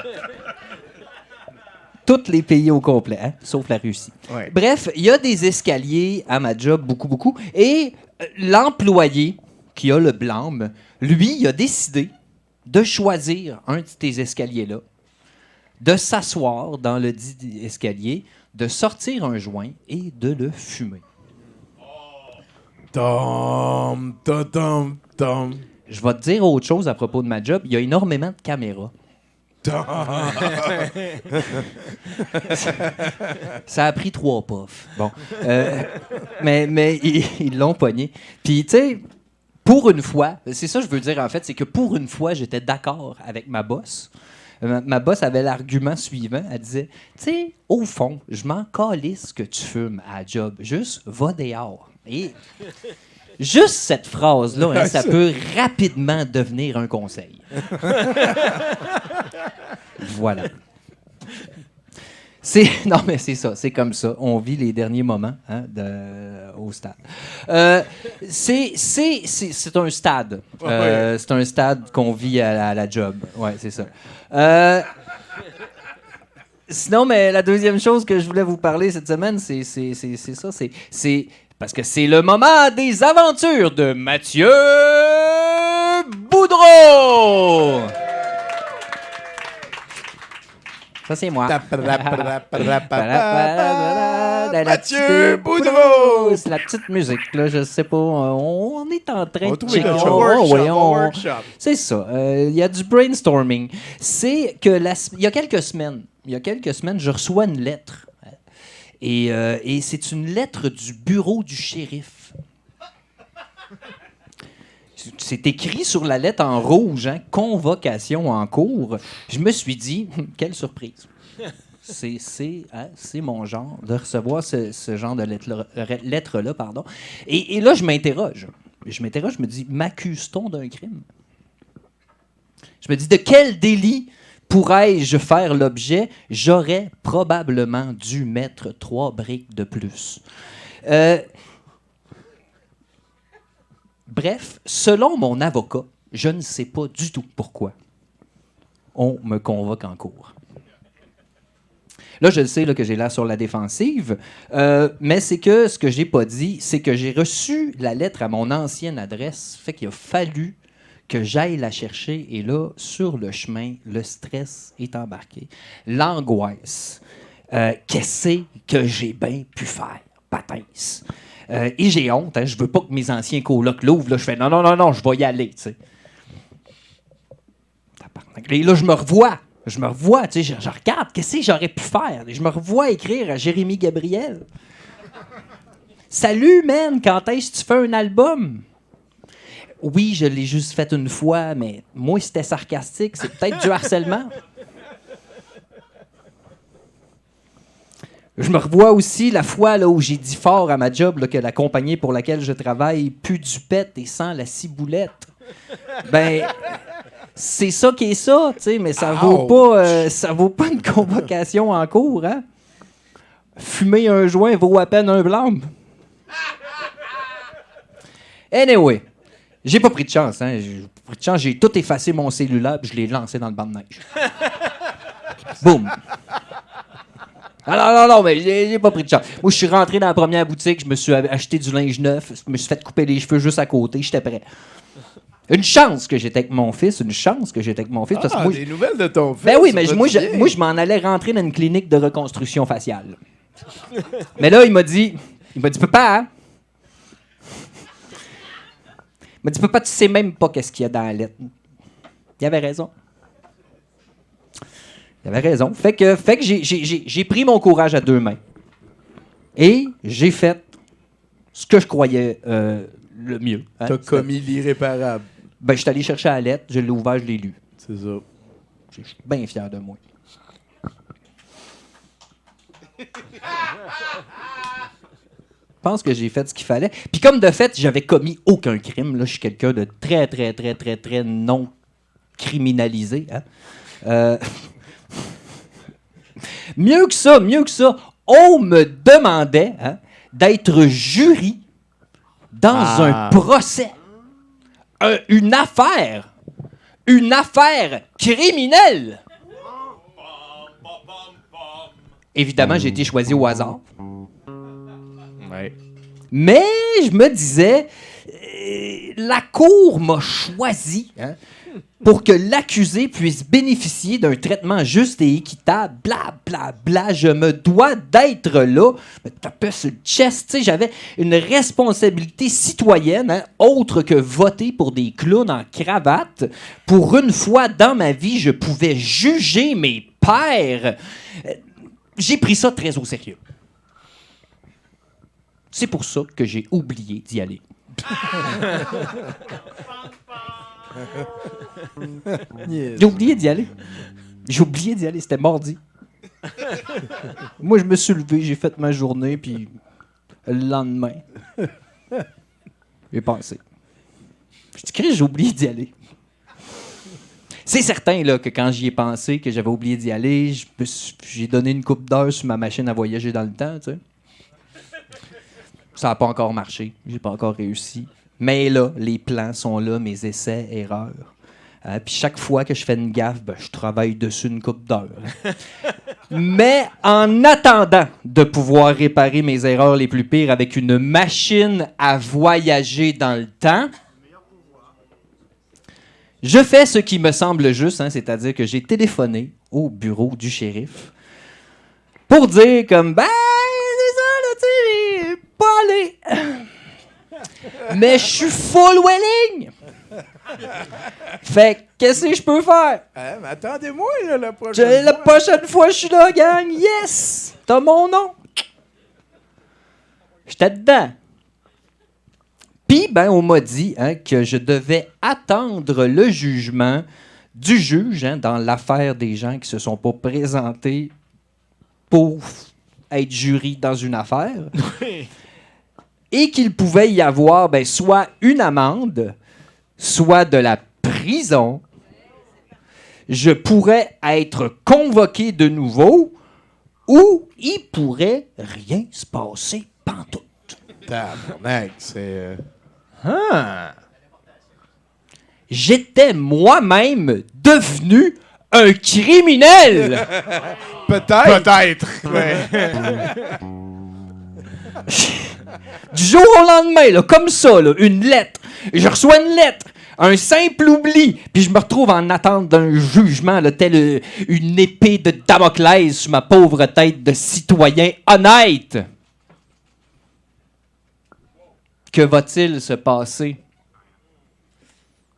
Tous les pays au complet, hein, sauf la Russie. Ouais. Bref, il y a des escaliers à ma job, beaucoup. Et l'employé qui a le blâme, lui, il a décidé de choisir un de ces escaliers-là, de s'asseoir dans le dit escalier, de sortir un joint et de le fumer. Tom. Je vais te dire autre chose à propos de ma job. Il y a énormément de caméras. Ça a pris 3 puffs. Bon. Mais ils l'ont pogné. Puis, tu sais, pour une fois, c'est ça que je veux dire en fait, c'est que pour une fois, j'étais d'accord avec ma boss. Ma boss avait l'argument suivant. Elle disait, tu sais, au fond, je m'en calisse que tu fumes à la job. Juste, va dehors. Et juste cette phrase-là, hein, ça peut rapidement devenir un conseil. Voilà. Non, mais c'est ça, c'est comme ça. On vit les derniers moments au stade. C'est un stade. C'est un stade qu'on vit à la job. Ouais, c'est ça. Sinon, mais la deuxième chose que je voulais vous parler cette semaine, c'est ça. C'est parce que c'est le moment des aventures de Mathieu Boudreau. Ça, c'est moi. Mathieu Boudreau! C'est la petite musique, là, je sais pas. On est en train de checker. Workshop. C'est ça. Il y a du brainstorming. C'est que il y a quelques semaines, il y a quelques semaines, je reçois une lettre. Et c'est une lettre du bureau du shérif. C'est écrit sur la lettre en rouge, hein, convocation en cours. Je me suis dit, quelle surprise. C'est mon genre de recevoir ce genre de lettre-là. Pardon. Et là, je m'interroge. Je me dis, m'accuse-t-on d'un crime? Je me dis, de quel délit pourrais-je faire l'objet? J'aurais probablement dû mettre 3 briques de plus. Bref, selon mon avocat, je ne sais pas du tout pourquoi on me convoque en cours. Là, je le sais là, que j'ai l'air sur la défensive, mais c'est que ce que j'ai pas dit, c'est que j'ai reçu la lettre à mon ancienne adresse, fait qu'il a fallu que j'aille la chercher, et là, sur le chemin, le stress est embarqué. L'angoisse. Qu'est-ce que j'ai bien pu faire? Patins. Et j'ai honte, hein, je veux pas que mes anciens colocs l'ouvrent. Là, je fais non, je vais y aller, tu sais. Et là, je me revois, tu sais, je regarde, qu'est-ce que j'aurais pu faire? Et je me revois écrire à Jérémy Gabriel. Salut, man, quand est-ce que tu fais un album? Oui, je l'ai juste fait une fois, mais moi, c'était sarcastique, c'est peut-être du harcèlement. Je me revois aussi la fois là, où j'ai dit fort à ma job là, que la compagnie pour laquelle je travaille pue du pet et sent la ciboulette. Ben, c'est ça qui est ça, tu sais, mais ça vaut pas une convocation en cours, hein? Fumer un joint vaut à peine un blâme. Anyway, j'ai pas pris de chance, hein? J'ai tout effacé mon cellulaire puis je l'ai lancé dans le banc de neige. Boum! Ah non, mais j'ai pas pris de chance. Moi, je suis rentré dans la première boutique, je me suis acheté du linge neuf, je me suis fait couper les cheveux juste à côté, j'étais prêt. Une chance que j'étais avec mon fils, parce que moi, des nouvelles de ton fils. Ben oui, mais moi, je m'en allais rentrer dans une clinique de reconstruction faciale. Mais là, il m'a dit, papa, hein? Il m'a dit, papa, tu sais même pas qu'est-ce qu'il y a dans la lettre. Il avait raison. Il avait raison. Fait que j'ai pris mon courage à 2 mains. Et j'ai fait ce que je croyais le mieux. Hein? T'as commis l'irréparable. Ben, je suis allé chercher la lettre, je l'ai ouvert, je l'ai lu. C'est ça. Je suis bien fier de moi. Je pense que j'ai fait ce qu'il fallait. Puis comme de fait, j'avais commis aucun crime. Là, je suis quelqu'un de très, très, très, très, très non criminalisé. Hein? Mieux que ça, on me demandait d'être jury dans un procès. Une affaire criminelle. Évidemment, j'ai été choisi au hasard. Ouais. Mais je me disais, la cour m'a choisi pour que l'accusé puisse bénéficier d'un traitement juste et équitable. Bla, bla, bla, je me dois d'être là. Je me tapais sur le chest. Tu sais, j'avais une responsabilité citoyenne, autre que voter pour des clowns en cravate. Pour une fois dans ma vie, je pouvais juger mes pairs. J'ai pris ça très au sérieux. C'est pour ça que j'ai oublié d'y aller. J'ai oublié d'y aller. C'était mardi. Moi, je me suis levé, j'ai fait ma journée, puis le lendemain, j'ai pensé. J'ai oublié d'y aller. C'est certain là, que quand j'y ai pensé, que j'avais oublié d'y aller, j'ai donné une couple d'heures sur ma machine à voyager dans le temps, tu sais. Ça n'a pas encore marché. J'ai pas encore réussi. Mais là, les plans sont là, mes essais, erreurs. Puis chaque fois que je fais une gaffe, je travaille dessus une couple d'heures. Mais en attendant de pouvoir réparer mes erreurs les plus pires avec une machine à voyager dans le temps, je fais ce qui me semble juste, c'est-à-dire que j'ai téléphoné au bureau du shérif pour dire comme, c'est ça, là, tu sais, pas allé. Mais je suis full willing. Fait Qu'est-ce que je peux faire? Mais attendez-moi, là, la prochaine La prochaine fois, je suis là, gang. Yes! T'as mon nom. J'étais dedans. Puis, ben, on m'a dit que je devais attendre le jugement du juge dans l'affaire des gens qui se sont pas présentés pour être jury dans une affaire. Et qu'il pouvait y avoir soit une amende, soit de la prison. Je pourrais être convoqué de nouveau ou il pourrait rien se passer pantoute. Tabarnak, c'est... J'étais moi-même devenu un criminel. Peut-être. Peut-être. Du jour au lendemain, là, comme ça, là, une lettre. Je reçois une lettre. Un simple oubli, puis je me retrouve en attente d'un jugement, là, tel une épée de Damoclès sur ma pauvre tête de citoyen honnête. Que va-t-il se passer?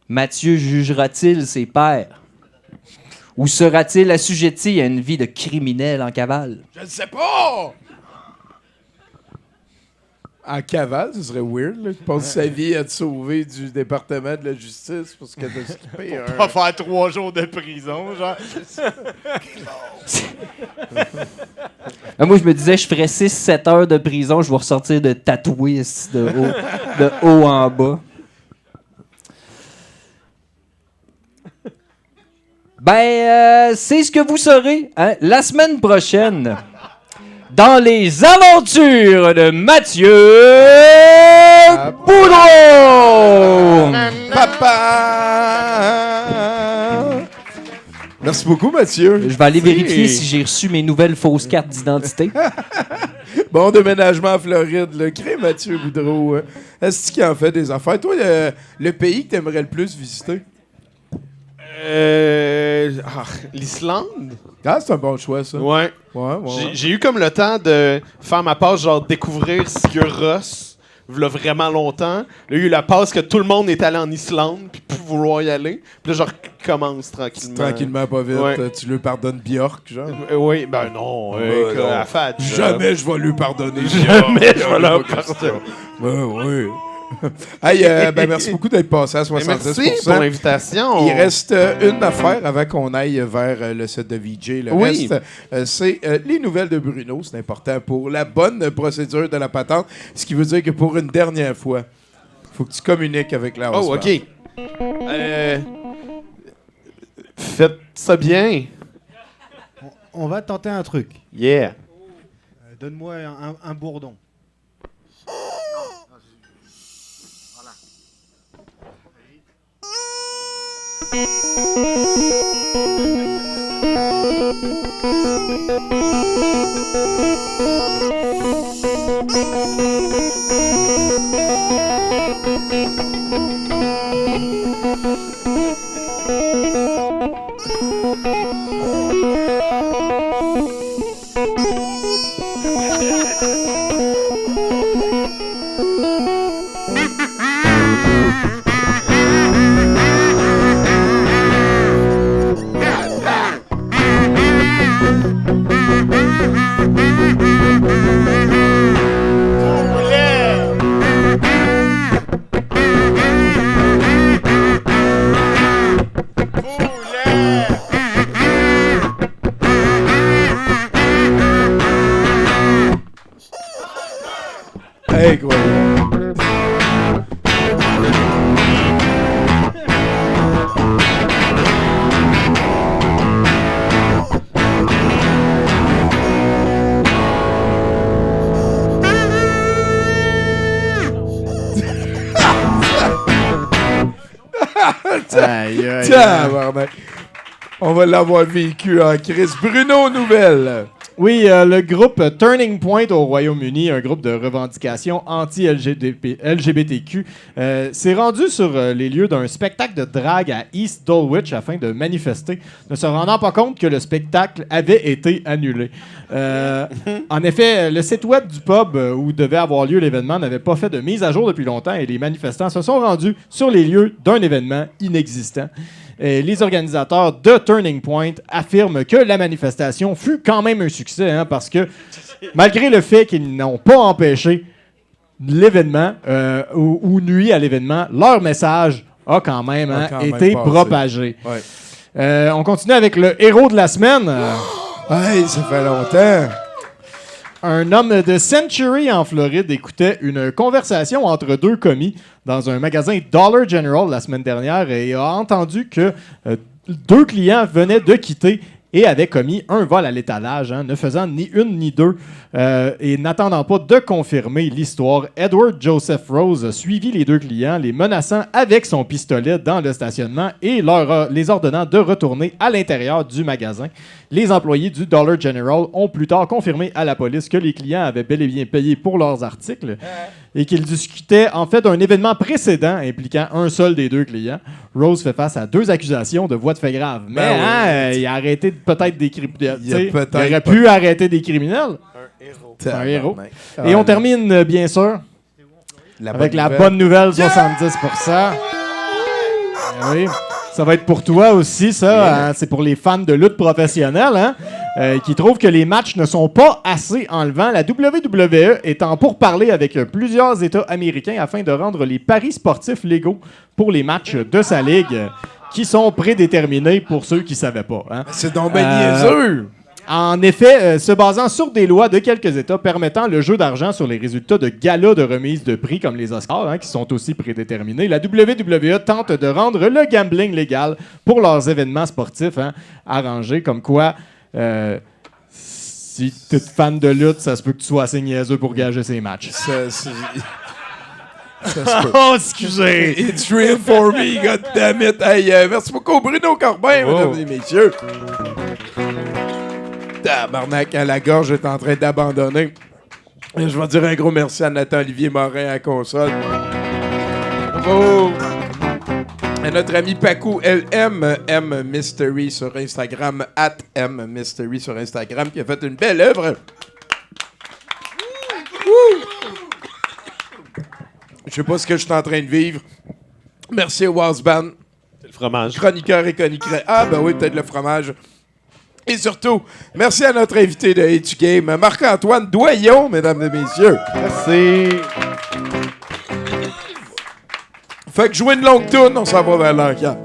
Mathieu jugera-t-il ses pairs? Ou sera-t-il assujetti à une vie de criminel en cavale? Je ne sais pas! En cavale, ce serait weird, là. Il passe sa vie à te sauver du département de la justice parce que t'as skippé un... Pas faire 3 jours de prison, genre. Moi, je me disais, je ferais 6-7 heures de prison, je vais ressortir de tatoué de haut en bas. C'est ce que vous saurez la semaine prochaine dans les aventures de Mathieu Boudreau. Papa! Merci beaucoup, Mathieu. Je vais aller vérifier si j'ai reçu mes nouvelles fausses cartes d'identité. Bon déménagement en Floride, là. Crée Mathieu Boudreau. Est-ce qu'il en fait des affaires? Toi, le pays que t'aimerais le plus visiter? L'Islande? Ah, c'est un bon choix, ça. Ouais. J'ai eu comme le temps de faire ma passe, genre découvrir Sigur Rós, v'là vraiment longtemps. Là, il y a eu la passe que tout le monde est allé en Islande, puis plus vouloir y aller. Puis là, je recommence tranquillement. Tranquillement, pas vite. Ouais. Tu lui pardonnes Björk, genre? Oui, ben non. non. À fat, Jamais je vais lui pardonner. Jamais je vais leur pardonner. Oui. Hey, merci beaucoup d'être passé à 70%. Merci pour l'invitation. Il reste une affaire avant qu'on aille vers le set de VJ. Le reste, c'est les nouvelles de Bruno. C'est important pour la bonne procédure de la patente. Ce qui veut dire que pour une dernière fois, il faut que tu communiques avec la house. Oh, OK. Faites ça bien. On va tenter un truc. Yeah. Donne-moi un bourdon. On va l'avoir vécu en crise. Bruno, nouvelle. Oui, le groupe Turning Point au Royaume-Uni, un groupe de revendication anti-LGBTQ, s'est rendu sur les lieux d'un spectacle de drague à East Dulwich afin de manifester, ne se rendant pas compte que le spectacle avait été annulé. En effet, le site web du pub où devait avoir lieu l'événement n'avait pas fait de mise à jour depuis longtemps et les manifestants se sont rendus sur les lieux d'un événement inexistant. Les organisateurs de Turning Point affirment que la manifestation fut quand même un succès, hein, parce que malgré le fait qu'ils n'ont pas empêché l'événement ou nuit à l'événement, leur message a quand même, été propagé. Ouais. On continue avec le héros de la semaine. Hey, ça fait longtemps. Un homme de Century en Floride écoutait une conversation entre deux commis dans un magasin Dollar General la semaine dernière et a entendu que deux clients venaient de quitter et avaient commis un vol à l'étalage, ne faisant ni une ni deux. Et n'attendant pas de confirmer l'histoire, Edward Joseph Rose a suivi les deux clients, les menaçant avec son pistolet dans le stationnement et les ordonnant de retourner à l'intérieur du magasin. Les employés du Dollar General ont plus tard confirmé à la police que les clients avaient bel et bien payé pour leurs articles et qu'ils discutaient en fait d'un événement précédent impliquant un seul des deux clients. Rose fait face à 2 accusations de voies de fait grave. Mais il a arrêté peut-être des criminels. Il aurait pu arrêter des criminels. Un héros. Et on termine, bien sûr, avec la bonne nouvelle, 70%. Oui. Ça va être pour toi aussi, ça. C'est pour les fans de lutte professionnelle, qui trouvent que les matchs ne sont pas assez enlevants. La WWE est en pourparlers avec plusieurs États américains afin de rendre les paris sportifs légaux pour les matchs de sa ligue, qui sont prédéterminés pour ceux qui ne savaient pas. C'est donc ben niaiseux! En effet, se basant sur des lois de quelques États permettant le jeu d'argent sur les résultats de galas de remise de prix comme les Oscars, qui sont aussi prédéterminés, la WWE tente de rendre le gambling légal pour leurs événements sportifs, arrangés comme quoi, si tu es fan de lutte, ça se peut que tu sois assez niaiseux pour gager ces matchs. Ça se peut. Oh, excusez! It's real for me, goddammit! Hey, merci beaucoup, Bruno Corbin, mesdames et messieurs. Tabarnak, à la gorge est en train d'abandonner. Je vais dire un gros merci à Nathan-Olivier Morin à la console. Bravo! À notre ami Paco LM, M Mystery sur Instagram, @mmystery sur Instagram, qui a fait une belle œuvre. Je sais pas ce que je suis en train de vivre. Merci au Wasban. C'est le fromage. Chroniqueur et chroniqueur. Ah, ben oui, peut-être le fromage. Et surtout, merci à notre invité de H-Game, Marc-Antoine Doyon, mesdames et messieurs. Merci. Fait que jouer une longue tourne, on s'en va vers l'enquête.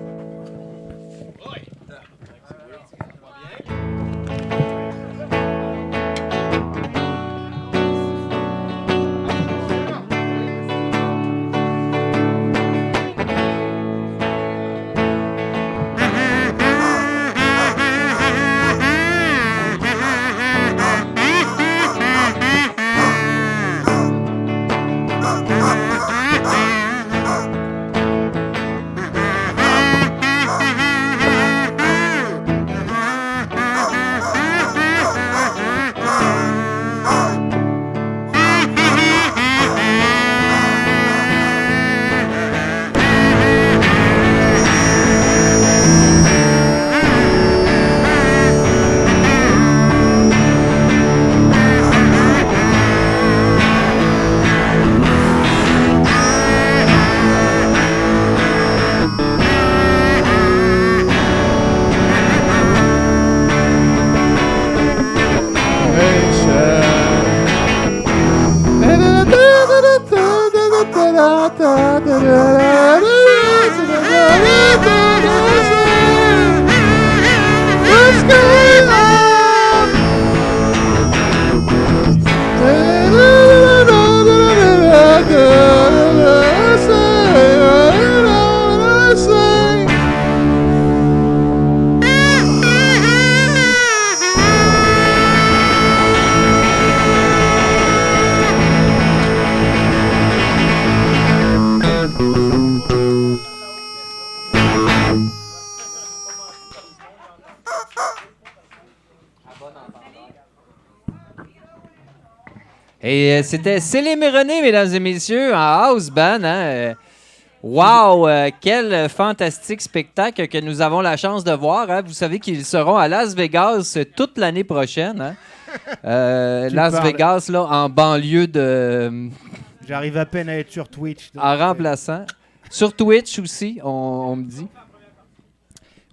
Et c'était Céline et René, mesdames et messieurs, en house band. Wow, quel fantastique spectacle que nous avons la chance de voir. Vous savez qu'ils seront à Las Vegas toute l'année prochaine. Las Vegas, là, en banlieue de... J'arrive à peine à être sur Twitch. En remplaçant. Sur Twitch aussi, on me dit.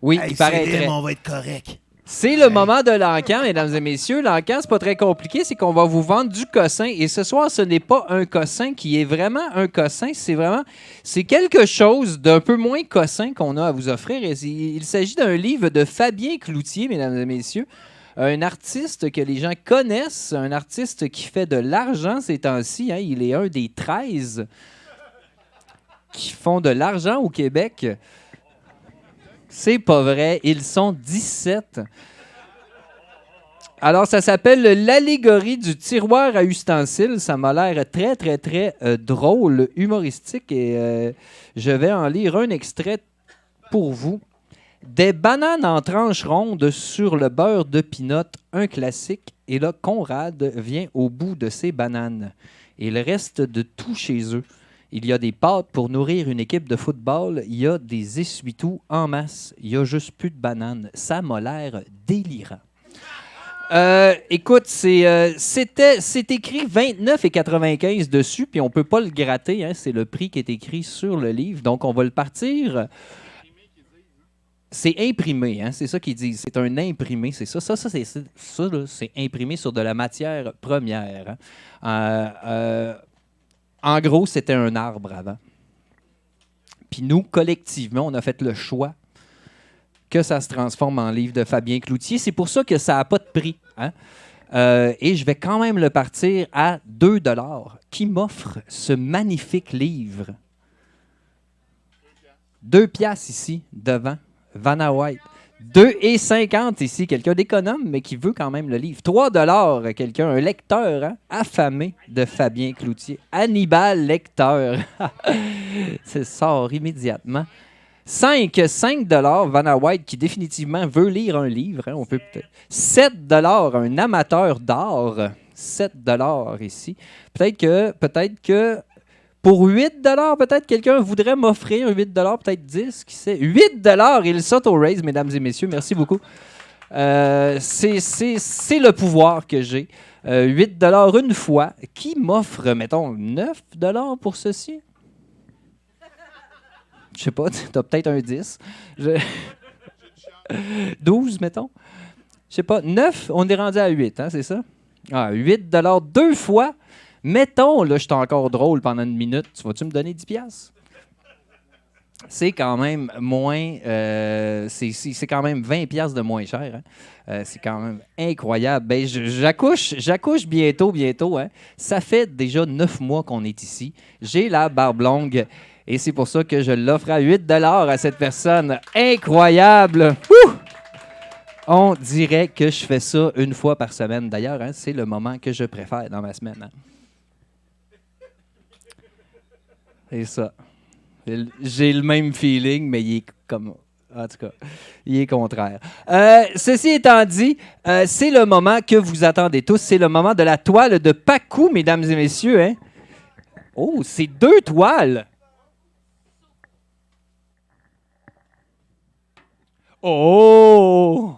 Oui, Hey, il paraîtrait. Célim, on va être correct. C'est le moment de l'encan, mesdames et messieurs. L'encan, c'est pas très compliqué, c'est qu'on va vous vendre du cossin. Et ce soir, ce n'est pas un cossin qui est vraiment un cossin, c'est quelque chose d'un peu moins cossin qu'on a à vous offrir. Et il s'agit d'un livre de Fabien Cloutier, mesdames et messieurs. Un artiste que les gens connaissent, un artiste qui fait de l'argent ces temps-ci. Hein. Il est un des 13 qui font de l'argent au Québec. C'est pas vrai. Ils sont 17. Alors, ça s'appelle l'allégorie du tiroir à ustensiles. Ça m'a l'air très, très, très drôle, humoristique. Et je vais en lire un extrait pour vous. Des bananes en tranches rondes sur le beurre de pinot, un classique. Et là, Conrad vient au bout de ses bananes. Il reste de tout chez eux. Il y a des pâtes pour nourrir une équipe de football. Il y a des essuie-tout en masse. Il y a juste plus de bananes. Ça m'a l'air délirant. Écoute, c'est écrit 29,95 dessus, puis on peut pas le gratter. Hein, c'est le prix qui est écrit sur le livre. Donc, on va le partir. C'est imprimé, hein, c'est ça qu'ils disent. C'est un imprimé, c'est ça. Ça c'est imprimé sur de la matière première. Hein. En gros, c'était un arbre avant. Puis nous, collectivement, on a fait le choix que ça se transforme en livre de Fabien Cloutier. C'est pour ça que ça n'a pas de prix. Hein? Et je vais quand même le partir à 2 $. Qui m'offre ce magnifique livre? 2 piastres ici, devant. Vanna White. 2,50 ici, quelqu'un d'économe, mais qui veut quand même le livre. 3 $, quelqu'un, un lecteur hein, affamé de Fabien Cloutier. Hannibal Lecteur. Ça sort immédiatement. 5 $, Vanna White, qui définitivement veut lire un livre. Hein, on peut peut-être. 7 $, un amateur d'art. 7 $ ici. Peut-être que pour 8 $, peut-être quelqu'un voudrait m'offrir 8 $, peut-être 10, qui sait. 8 $, il saute au raise, mesdames et messieurs. Merci beaucoup. C'est le pouvoir que j'ai. 8 $ une fois. Qui m'offre, mettons, 9 $ pour ceci? Je sais pas, t'as peut-être un 10. 12, mettons. Je sais pas, 9, on est rendu à 8, hein, c'est ça? Ah, 8 $ deux fois. Mettons, là, je suis encore drôle pendant une minute. Tu vas-tu me donner 10 $? C'est quand même moins... c'est quand même 20 $ de moins cher. Hein? C'est quand même incroyable. Ben, j'accouche bientôt. Hein? Ça fait déjà 9 mois qu'on est ici. J'ai la barbe longue et c'est pour ça que je l'offre à 8 $ à cette personne. Incroyable! Ouh! On dirait que je fais ça une fois par semaine. D'ailleurs, hein, c'est le moment que je préfère dans ma semaine. Hein? C'est ça. J'ai le même feeling, mais il est comme... En tout cas, il est contraire. Ceci étant dit, c'est le moment que vous attendez tous. C'est le moment de la toile de Pacou, mesdames et messieurs. Hein? Oh, c'est 2 toiles! Oh!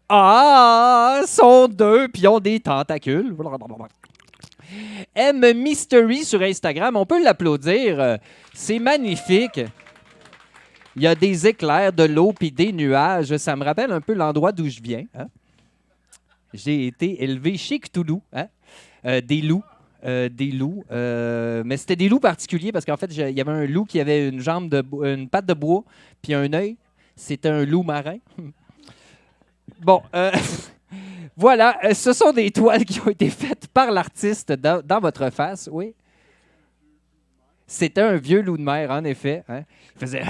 Ah! Sont 2, puis ils ont des tentacules. M Mystery sur Instagram, on peut l'applaudir. C'est magnifique. Il y a des éclairs, de l'eau puis des nuages. Ça me rappelle un peu l'endroit d'où je viens. Hein? J'ai été élevé chez Cthulhu. Hein? Des loups. Mais c'était des loups particuliers parce qu'en fait, il y avait un loup qui avait une patte de bois puis un œil. C'était un loup marin. Bon, voilà, ce sont des toiles qui ont été faites par l'artiste dans votre face, oui. C'était un vieux loup de mer, en effet. Hein? Il faisait...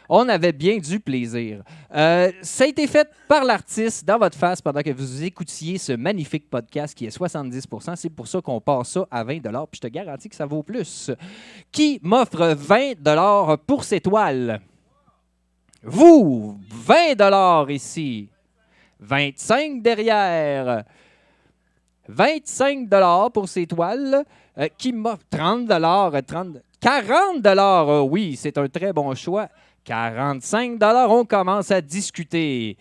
On avait bien du plaisir. Ça a été fait par l'artiste dans votre face pendant que vous écoutiez ce magnifique podcast qui est 70%. C'est pour ça qu'on passe ça à 20 $. Puis je te garantis que ça vaut plus. Qui m'offre 20 $ pour ces toiles? Vous, 20 $ ici. 25 derrière. 25 $ pour ces toiles. Qui m'offre 30 $, 40 $. Oui, c'est un très bon choix. 45 $, on commence à discuter.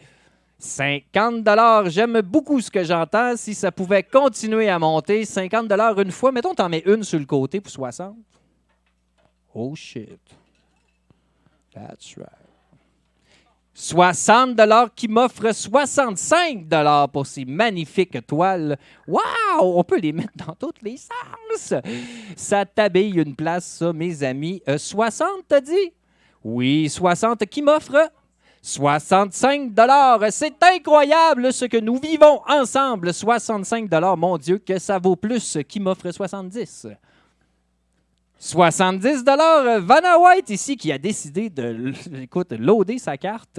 50 $, j'aime beaucoup ce que j'entends. Si ça pouvait continuer à monter, 50 $ une fois. Mettons, t'en mets une sur le côté pour 60. Oh shit. That's right. 60 qui m'offre 65 pour ces magnifiques toiles. Wow! On peut les mettre dans tous les sens. Ça t'habille une place, ça, mes amis. 60, t'as dit? Oui, 60 qui m'offre 65 $. C'est incroyable ce que nous vivons ensemble. 65 $, mon Dieu, que ça vaut plus qui m'offre 70. 70 $. Vanna White ici qui a décidé de, écoute, loader sa carte.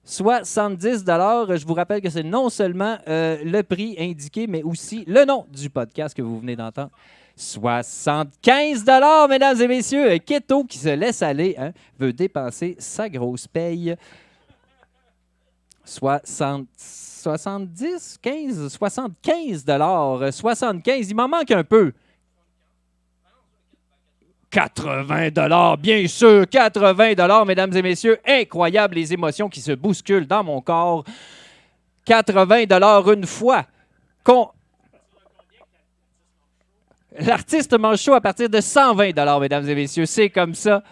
70 $. Je vous rappelle que c'est non seulement le prix indiqué, mais aussi le nom du podcast que vous venez d'entendre. 75 $, mesdames et messieurs. Keto qui se laisse aller, hein, veut dépenser sa grosse paye. 70, 15, 75 $. 75, il m'en manque un peu. 80 $, bien sûr, 80 $, mesdames et messieurs. Incroyable les émotions qui se bousculent dans mon corps. 80 $ une fois. L'artiste mange chaud à partir de 120 $, mesdames et messieurs. C'est comme ça.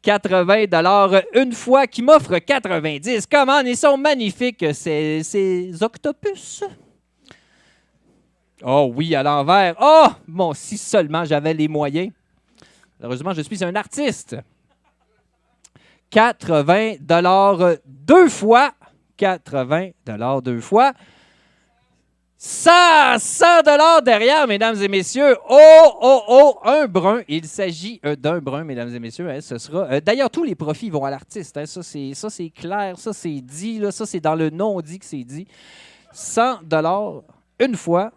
80 $ une fois qui m'offre 90. Comment ils sont magnifiques, ces octopus. Oh oui, à l'envers. Oh, bon, si seulement j'avais les moyens. Malheureusement, je suis un artiste. 80 $ deux fois. 80 $ deux fois. 100 $ derrière, mesdames et messieurs. Oh, un brun. Il s'agit d'un brun, mesdames et messieurs. Hein, ce sera. D'ailleurs, tous les profits vont à l'artiste. Hein, ça, c'est clair. Ça, c'est dit. Là, ça, c'est dans le non-dit que c'est dit. 100 $ une fois.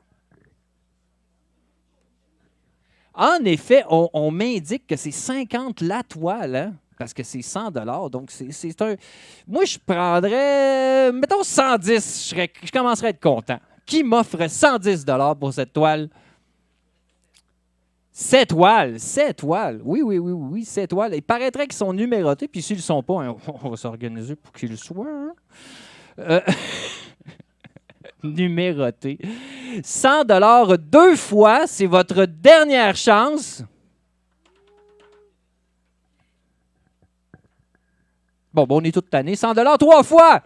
En effet, on m'indique que c'est 50 la toile, hein, parce que c'est 100 $. Donc, c'est un. Moi, je prendrais. Mettons 110. Je commencerais à être content. Qui m'offre 110 $ pour cette toile? 7 toiles. 7 toiles. Oui, 7 toiles. Il paraîtrait qu'ils sont numérotés, puis s'ils ne le sont pas, hein, on va s'organiser pour qu'ils le soient. Hein? Numérotés. 100 $ deux fois, c'est votre dernière chance. Bon, on est toute tannés. 100 $ trois fois.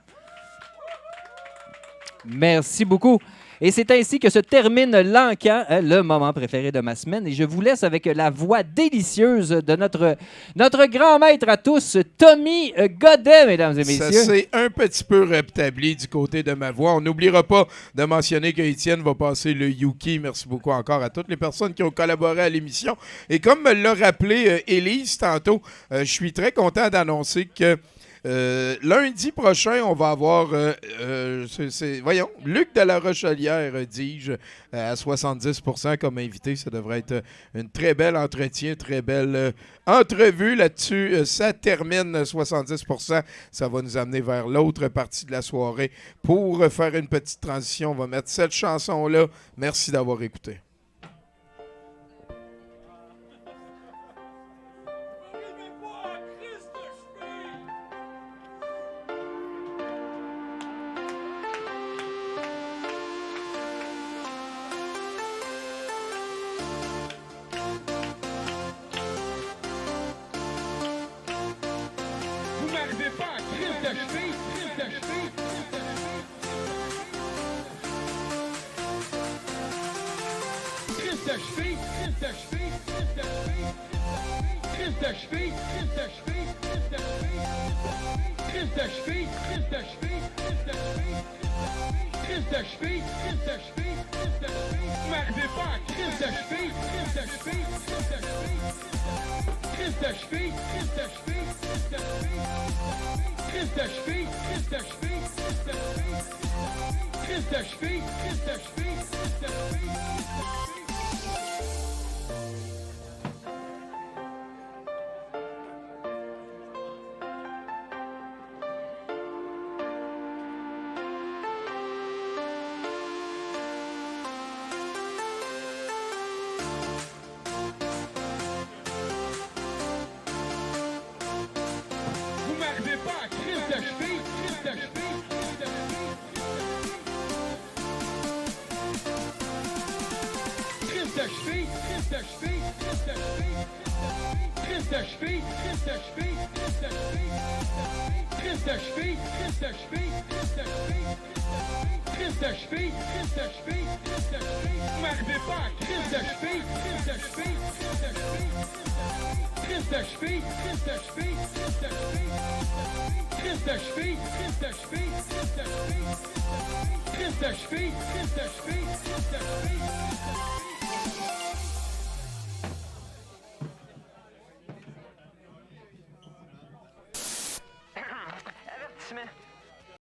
Merci beaucoup. Et c'est ainsi que se termine l'encan, le moment préféré de ma semaine. Et je vous laisse avec la voix délicieuse de notre grand maître à tous, Tommy Godet, mesdames et messieurs. Ça s'est un petit peu rétabli du côté de ma voix. On n'oubliera pas de mentionner que Étienne va passer le Yuki. Merci beaucoup encore à toutes les personnes qui ont collaboré à l'émission. Et comme me l'a rappelé Élise tantôt, je suis très content d'annoncer que lundi prochain, on va avoir Luc de la Rochelière, dis-je, à 70% comme invité. Ça devrait être un très bel entretien, très belle entrevue là-dessus. Ça termine 70%. Ça va nous amener vers l'autre partie de la soirée. Pour faire une petite transition, on va mettre cette chanson-là. Merci d'avoir écouté. de cheville, crise de cheville, crise de cheville, crise de cheville, crise de cheville, crise de cheville, crise de cheville, crise de cheville, m'arrivez pas, crise de cheville, crise de cheville, crise de cheville, crise de cheville, crise de cheville, crise de cheville, crise de cheville, crise de cheville, crise de cheville, crise de cheville.